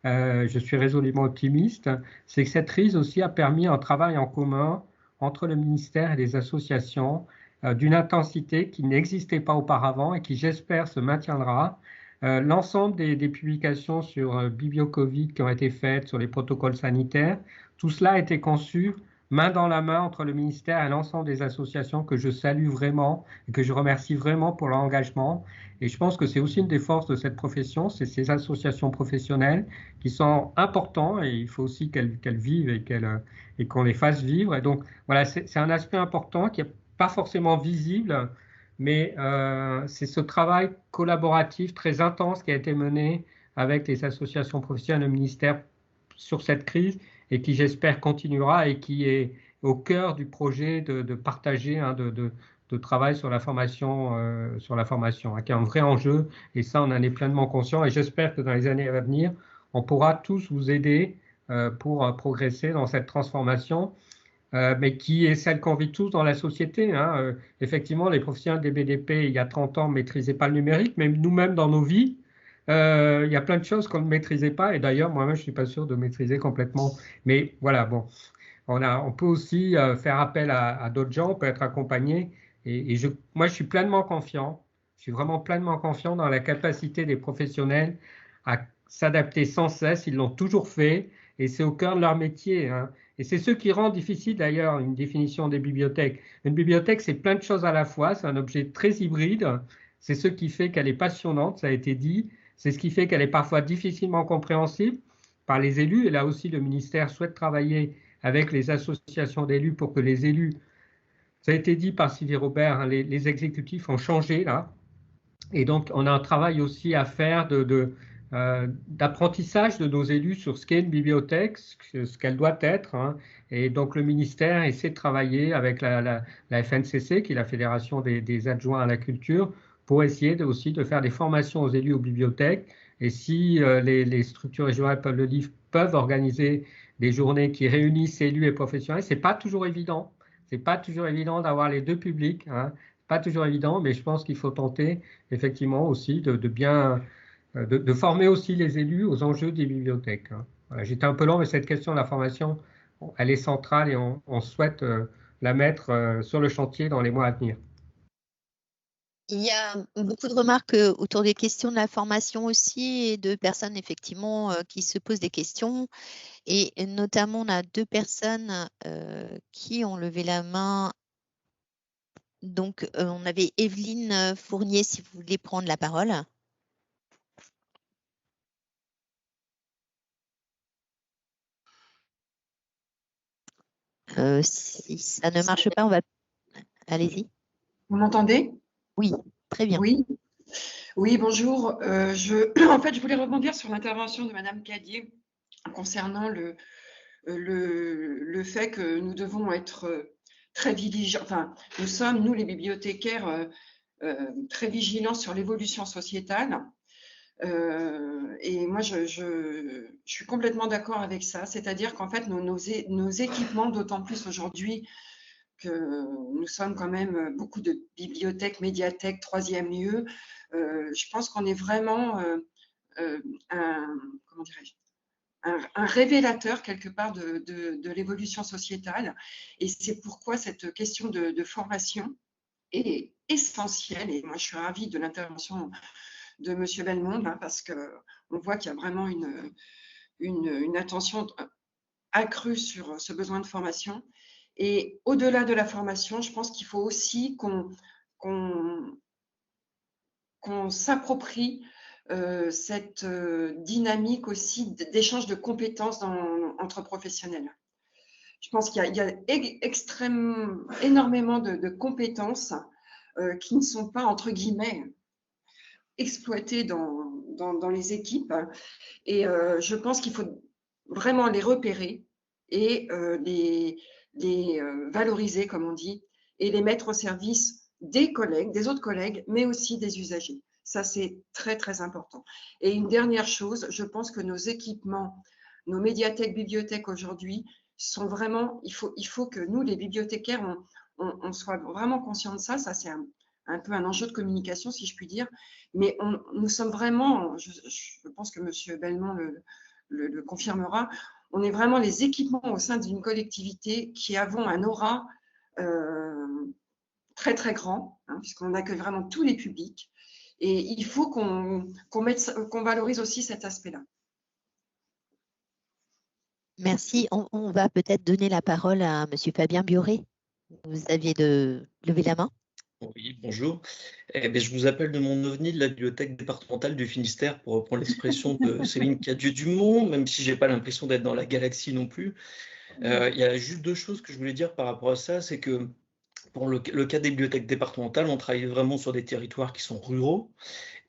je suis résolument optimiste, c'est que cette crise aussi a permis un travail en commun entre le ministère et les associations d'une intensité qui n'existait pas auparavant et qui, j'espère, se maintiendra. L'ensemble des publications sur BiblioCovid qui ont été faites, sur les protocoles sanitaires, tout cela a été conçu main dans la main entre le ministère et l'ensemble des associations que je salue vraiment et que je remercie vraiment pour leur engagement. Et je pense que c'est aussi une des forces de cette profession, c'est ces associations professionnelles qui sont importantes et il faut aussi qu'elles vivent et qu'on les fasse vivre. Et donc, voilà, c'est un aspect important qui n'est pas forcément visible, mais c'est ce travail collaboratif très intense qui a été mené avec les associations professionnelles et le ministère sur cette crise et qui, j'espère, continuera et qui est au cœur du projet de partager, de travail sur la formation, qui est un vrai enjeu. Et ça, on en est pleinement conscient. Et j'espère que dans les années à venir, on pourra tous vous aider pour progresser dans cette transformation, mais qui est celle qu'on vit tous dans la société. Hein. Effectivement, les professionnels des BDP, il y a 30 ans, ne maîtrisaient pas le numérique, mais nous-mêmes dans nos vies, il y a plein de choses qu'on ne maîtrisait pas, et d'ailleurs, moi-même, je ne suis pas sûr de maîtriser complètement. Mais voilà, bon, on peut aussi faire appel à d'autres gens, on peut être accompagné, et moi, je suis pleinement confiant, je suis vraiment pleinement confiant dans la capacité des professionnels à s'adapter sans cesse, ils l'ont toujours fait, et c'est au cœur de leur métier. Hein. Et c'est ce qui rend difficile d'ailleurs une définition des bibliothèques. Une bibliothèque, c'est plein de choses à la fois, c'est un objet très hybride, c'est ce qui fait qu'elle est passionnante, ça a été dit, c'est ce qui fait qu'elle est parfois difficilement compréhensible par les élus, et là aussi le ministère souhaite travailler avec les associations d'élus pour que les élus, ça a été dit par Sylvie Robert, hein, les exécutifs ont changé là, et donc on a un travail aussi à faire d'apprentissage de nos élus sur ce qu'est une bibliothèque, ce qu'elle doit être. Hein. Et donc le ministère essaie de travailler avec la FNCC, qui est la Fédération des adjoints à la culture, pour essayer aussi de faire des formations aux élus aux bibliothèques. Et si les structures régionales peuvent organiser des journées qui réunissent élus et professionnels, c'est pas toujours évident. C'est pas toujours évident d'avoir les deux publics. Hein. Pas toujours évident, mais je pense qu'il faut tenter effectivement aussi de former aussi les élus aux enjeux des bibliothèques. Hein. Voilà, j'étais un peu long, mais cette question de la formation, elle est centrale et on souhaite la mettre sur le chantier dans les mois à venir. Il y a beaucoup de remarques autour des questions de la formation aussi et de personnes effectivement qui se posent des questions. Et notamment, on a 2 personnes qui ont levé la main. Donc, on avait Evelyne Fournier, si vous voulez prendre la parole. Si ça ne marche pas, on va... Allez-y. Vous m'entendez? Oui, très bien. Oui, bonjour. En fait, je voulais rebondir sur l'intervention de Madame Cadier concernant le fait que nous devons être très vigilants. Enfin, nous sommes, nous les bibliothécaires, très vigilants sur l'évolution sociétale. Et moi, je suis complètement d'accord avec ça. C'est-à-dire qu'en fait, nos équipements, d'autant plus aujourd'hui que nous sommes quand même beaucoup de bibliothèques, médiathèques, troisième lieu, je pense qu'on est vraiment un révélateur quelque part de l'évolution sociétale. Et c'est pourquoi cette question de formation est essentielle. Et moi, je suis ravie de l'intervention de M. Belmonde, hein, parce qu'on voit qu'il y a vraiment une attention accrue sur ce besoin de formation. Et au-delà de la formation, je pense qu'il faut aussi qu'on s'approprie cette dynamique aussi d'échange de compétences entre professionnels. Je pense qu'il y a énormément de compétences qui ne sont pas, entre guillemets, exploitées dans les équipes. Et je pense qu'il faut vraiment les repérer et les valoriser, comme on dit, et les mettre au service des collègues, des autres collègues, mais aussi des usagers. Ça, c'est très, très important. Et une dernière chose, je pense que nos équipements, nos médiathèques, bibliothèques aujourd'hui sont vraiment, il faut que nous, les bibliothécaires, on soit vraiment conscients de ça. Ça, c'est un peu un enjeu de communication, si je puis dire. Mais nous sommes vraiment, je pense que M. Belmont le confirmera, on est vraiment les équipements au sein d'une collectivité qui avons un aura très, très grand, hein, puisqu'on accueille vraiment tous les publics. Et il faut qu'on valorise aussi cet aspect-là. Merci. On va peut-être donner la parole à M. Fabien Bioré. Vous aviez levé la main. Oui, bonjour. Je vous appelle de mon ovni de la bibliothèque départementale du Finistère, pour reprendre l'expression de Céline Cadieux-Dumont, même si je n'ai pas l'impression d'être dans la galaxie non plus. Il y a juste 2 choses que je voulais dire par rapport à ça. C'est que pour le cas des bibliothèques départementales, on travaille vraiment sur des territoires qui sont ruraux.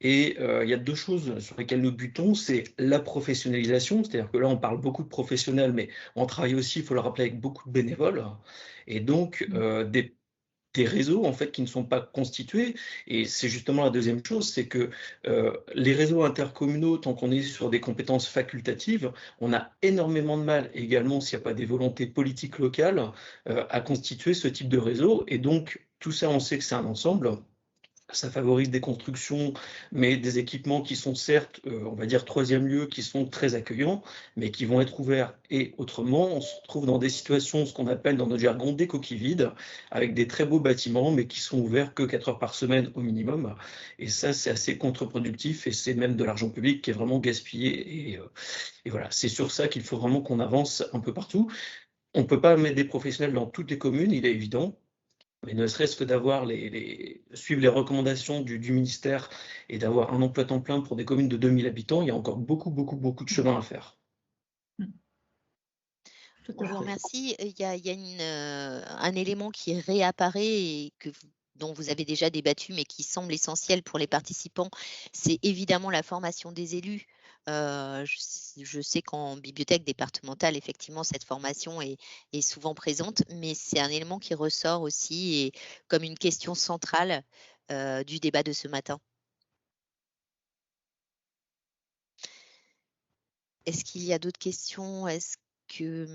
Et il y a 2 choses sur lesquelles nous butons, c'est la professionnalisation, c'est-à-dire que là, on parle beaucoup de professionnels, mais on travaille aussi, il faut le rappeler, avec beaucoup de bénévoles. Et donc, des réseaux en fait qui ne sont pas constitués, et c'est justement la deuxième chose, c'est que les réseaux intercommunaux, tant qu'on est sur des compétences facultatives, on a énormément de mal également, s'il n'y a pas des volontés politiques locales, à constituer ce type de réseau. Et donc tout ça, on sait que c'est un ensemble. Ça favorise des constructions, mais des équipements qui sont certes, on va dire, troisième lieu, qui sont très accueillants, mais qui vont être ouverts. Et autrement, on se retrouve dans des situations, ce qu'on appelle dans notre jargon des coquilles vides, avec des très beaux bâtiments, mais qui sont ouverts que 4 heures par semaine au minimum. Et ça, c'est assez contre-productif, et c'est même de l'argent public qui est vraiment gaspillé. Et voilà, c'est sur ça qu'il faut vraiment qu'on avance un peu partout. On ne peut pas mettre des professionnels dans toutes les communes, il est évident. Mais ne serait-ce que d'avoir suivre les recommandations du ministère et d'avoir un emploi temps plein pour des communes de 2000 habitants, il y a encore beaucoup de chemin à faire. Je vous remercie. Il y a un élément qui réapparaît et dont vous avez déjà débattu, mais qui semble essentiel pour les participants, c'est évidemment la formation des élus. Je sais qu'en bibliothèque départementale, effectivement, cette formation est souvent présente, mais c'est un élément qui ressort aussi et comme une question centrale du débat de ce matin. Est-ce qu'il y a d'autres questions? Est-ce que...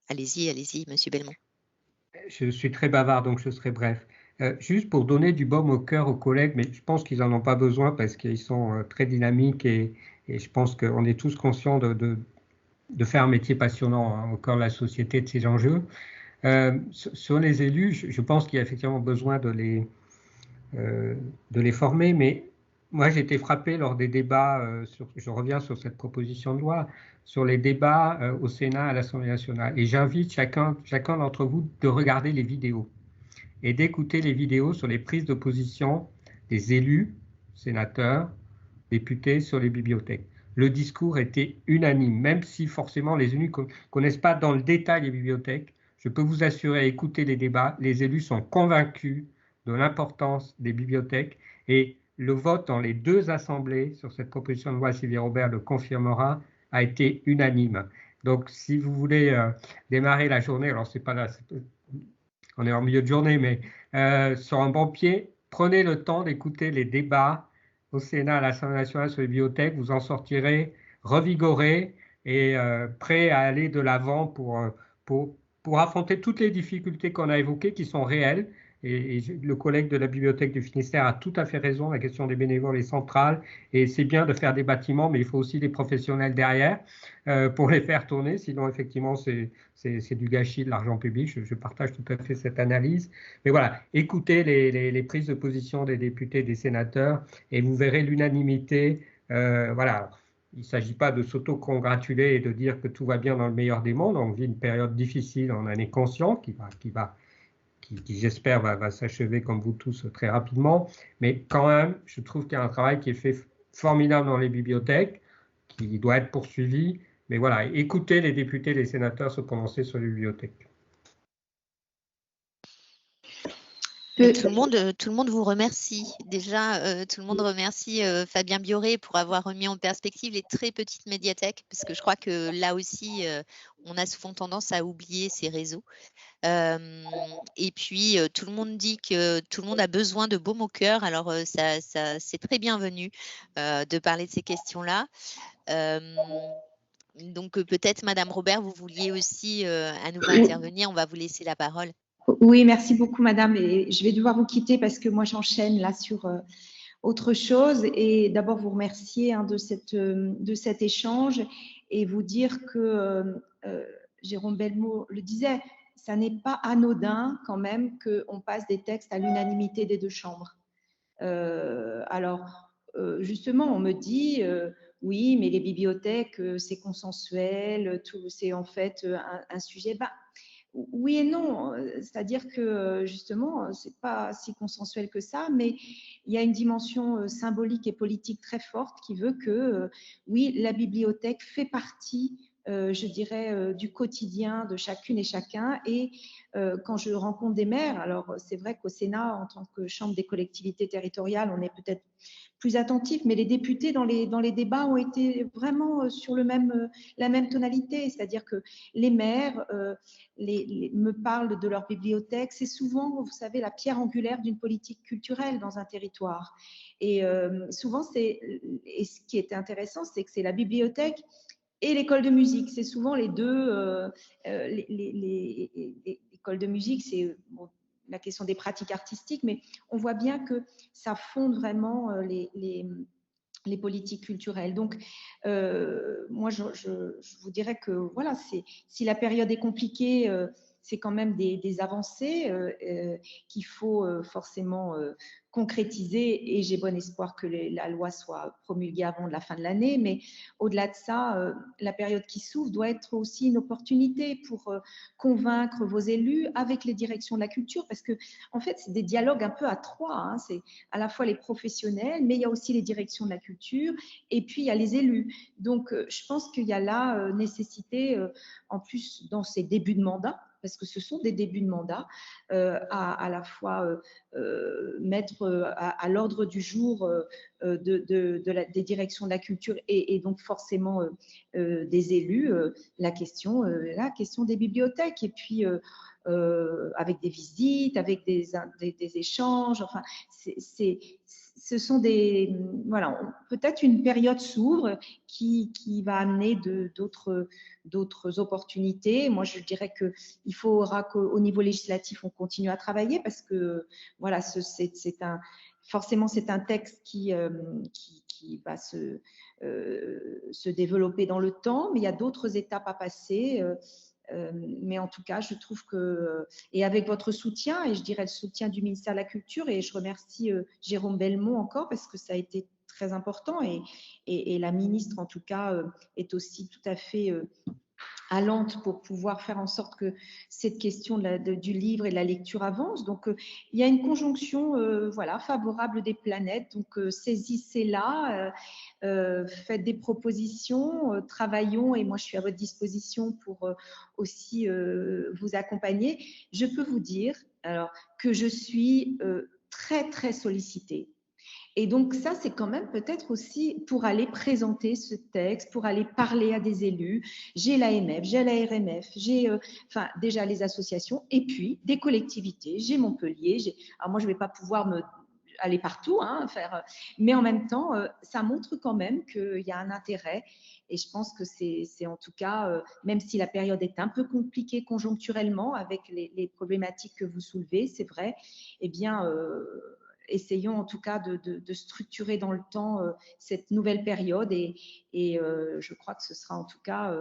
Allez-y, Monsieur Belmont. Je suis très bavard, donc je serai bref. Juste pour donner du baume au cœur aux collègues, mais je pense qu'ils n'en ont pas besoin parce qu'ils sont très dynamiques et je pense qu'on est tous conscients de faire un métier passionnant hein, au cœur de la société, de ces enjeux. Sur les élus, je pense qu'il y a effectivement besoin de les former, mais moi j'ai été frappé lors des débats, je reviens sur cette proposition de loi, sur les débats au Sénat, à l'Assemblée nationale. Et j'invite chacun d'entre vous de regarder les vidéos et d'écouter les vidéos sur les prises de position des élus, sénateurs, députés sur les bibliothèques. Le discours était unanime, même si forcément les élus ne connaissent pas dans le détail les bibliothèques. Je peux vous assurer, écouter les débats, les élus sont convaincus de l'importance des bibliothèques et le vote dans les deux assemblées sur cette proposition de loi, Sylvie Robert le confirmera, a été unanime. Donc, si vous voulez démarrer la journée, alors c'est pas là, on est en milieu de journée, mais sur un bon pied, prenez le temps d'écouter les débats au Sénat, à l'Assemblée nationale sur les bibliothèques, vous en sortirez revigoré et prêt à aller de l'avant pour affronter toutes les difficultés qu'on a évoquées, qui sont réelles. Et le collègue de la Bibliothèque du Finistère a tout à fait raison, la question des bénévoles est centrale. Et c'est bien de faire des bâtiments, mais il faut aussi des professionnels derrière pour les faire tourner. Sinon, effectivement, c'est du gâchis de l'argent public. Je partage tout à fait cette analyse. Mais voilà, écoutez les prises de position des députés, des sénateurs, et vous verrez l'unanimité. Voilà. Il ne s'agit pas de s'auto-congratuler et de dire que tout va bien dans le meilleur des mondes. On vit une période difficile, on en est conscient, qui j'espère va s'achever comme vous tous très rapidement. Mais quand même, je trouve qu'il y a un travail qui est fait formidable dans les bibliothèques, qui doit être poursuivi. Mais voilà, écoutez les députés, les sénateurs se prononcer sur les bibliothèques. Tout le monde vous remercie. Déjà, tout le monde remercie Fabien Bioré pour avoir remis en perspective les très petites médiathèques, parce que je crois que là aussi, on a souvent tendance à oublier ces réseaux. Et puis, tout le monde dit que tout le monde a besoin de baume au cœur. Alors, ça c'est très bienvenu de parler de ces questions-là. Donc, peut-être, Madame Robert, vous vouliez aussi à nouveau intervenir. On va vous laisser la parole. Oui, merci beaucoup, madame. Et je vais devoir vous quitter parce que moi, j'enchaîne là sur autre chose. Et d'abord, vous remercier hein, de cet échange et vous dire que Jérôme Belmont le disait, ça n'est pas anodin quand même qu'on passe des textes à l'unanimité des deux chambres. Justement, on me dit, oui, mais les bibliothèques, c'est consensuel, c'est en fait un sujet... Oui et non, c'est-à-dire que justement, c'est pas si consensuel que ça, mais il y a une dimension symbolique et politique très forte qui veut que, oui, la bibliothèque fait partie je dirais, du quotidien de chacune et chacun. Et quand je rencontre des maires, alors c'est vrai qu'au Sénat, en tant que chambre des collectivités territoriales, on est peut-être plus attentif, mais les députés dans les débats ont été vraiment sur la même tonalité, c'est-à-dire que les maires me parlent de leur bibliothèque. C'est souvent, vous savez, la pierre angulaire d'une politique culturelle dans un territoire. Et souvent, et ce qui est intéressant, c'est que c'est la bibliothèque et l'école de musique. C'est souvent les deux. L'école de musique, c'est la question des pratiques artistiques, mais on voit bien que ça fonde vraiment les politiques culturelles. Donc, moi, je vous dirais que voilà, si la période est compliquée, c'est quand même des avancées qu'il faut forcément concrétiser, et j'ai bon espoir que la loi soit promulguée avant la fin de l'année. Mais au-delà de ça, la période qui s'ouvre doit être aussi une opportunité pour convaincre vos élus avec les directions de la culture, parce que en fait, c'est des dialogues un peu à trois, hein. C'est à la fois les professionnels, mais il y a aussi les directions de la culture, et puis il y a les élus. Donc, je pense qu'il y a là nécessité, en plus dans ces débuts de mandat, parce que ce sont des débuts de mandat, à la fois mettre à l'ordre du jour des directions de la culture et donc forcément des élus la question des bibliothèques, et puis avec des visites, avec des échanges. Enfin, ce sont voilà, peut-être une période s'ouvre qui va amener d'autres opportunités. Moi, je dirais qu'il faudra qu'au niveau législatif, on continue à travailler, parce que voilà, forcément, c'est un texte qui va se développer dans le temps, mais il y a d'autres étapes à passer. Mais en tout cas, je trouve que, et avec votre soutien, et je dirais le soutien du ministère de la Culture, et je remercie Jérôme Belmont encore, parce que ça a été très important, et la ministre en tout cas est aussi tout à fait allante pour pouvoir faire en sorte que cette question du livre et de la lecture avance. Donc, il y a une conjonction voilà, favorable des planètes. Donc, saisissez-la, faites des propositions, travaillons, et moi, je suis à votre disposition pour aussi vous accompagner. Je peux vous dire alors, que je suis très, très sollicitée. Et donc ça, c'est quand même peut-être aussi pour aller présenter ce texte, pour aller parler à des élus. J'ai l'AMF, j'ai la RMF, j'ai enfin, déjà les associations, et puis des collectivités. J'ai Montpellier. Alors moi, je ne vais pas pouvoir aller partout, hein, mais en même temps, ça montre quand même qu'il y a un intérêt. Et je pense que c'est en tout cas, même si la période est un peu compliquée conjoncturellement avec les problématiques que vous soulevez, c'est vrai, eh bien, essayons en tout cas de structurer dans le temps cette nouvelle période, et je crois que ce sera en tout cas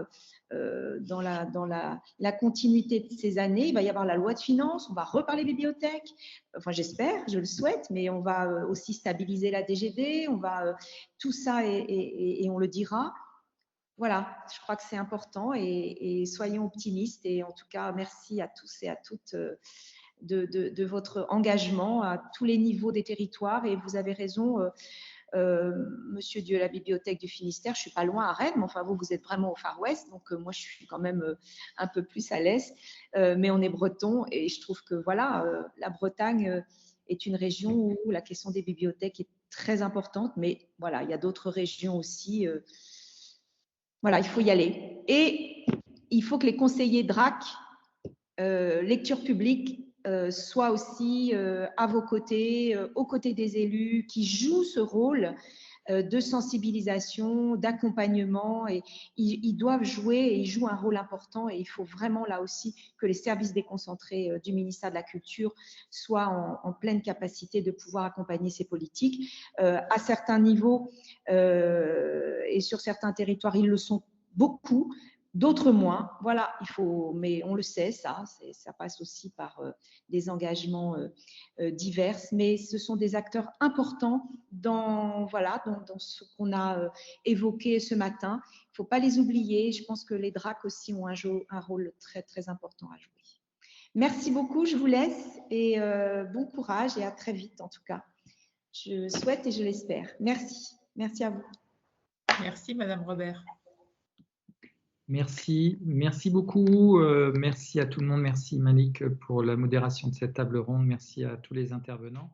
dans la continuité de ces années. Il va y avoir la loi de finances, on va reparler bibliothèque, enfin j'espère, je le souhaite, mais on va aussi stabiliser la DGD, on va tout ça, et on le dira. Voilà, je crois que c'est important, et soyons optimistes, et en tout cas merci à tous et à toutes de votre engagement à tous les niveaux des territoires. Et vous avez raison, Monsieur Dieu, la bibliothèque du Finistère, je suis pas loin à Rennes, mais enfin vous êtes vraiment au Far West, donc moi je suis quand même un peu plus à l'est, mais on est breton, et je trouve que voilà, la Bretagne est une région où la question des bibliothèques est très importante, mais voilà, il y a d'autres régions aussi. Voilà, il faut y aller, et il faut que les conseillers DRAC, lecture publique, soient aussi à vos côtés, aux côtés des élus, qui jouent ce rôle de sensibilisation, d'accompagnement, et ils doivent jouer, et ils jouent un rôle important, et il faut vraiment là aussi que les services déconcentrés du ministère de la Culture soient en pleine capacité de pouvoir accompagner ces politiques. À certains niveaux et sur certains territoires, ils le sont beaucoup, d'autres moins. Voilà, mais on le sait, ça passe aussi par des engagements divers, mais ce sont des acteurs importants dans ce qu'on a évoqué ce matin. Il ne faut pas les oublier. Je pense que les DRAC aussi ont un rôle très, très important à jouer. Merci beaucoup, je vous laisse, et bon courage, et à très vite en tout cas. Je souhaite et je l'espère. Merci. Merci à vous. Merci, Madame Robert. Merci beaucoup. Merci à tout le monde. Merci Malik pour la modération de cette table ronde. Merci à tous les intervenants.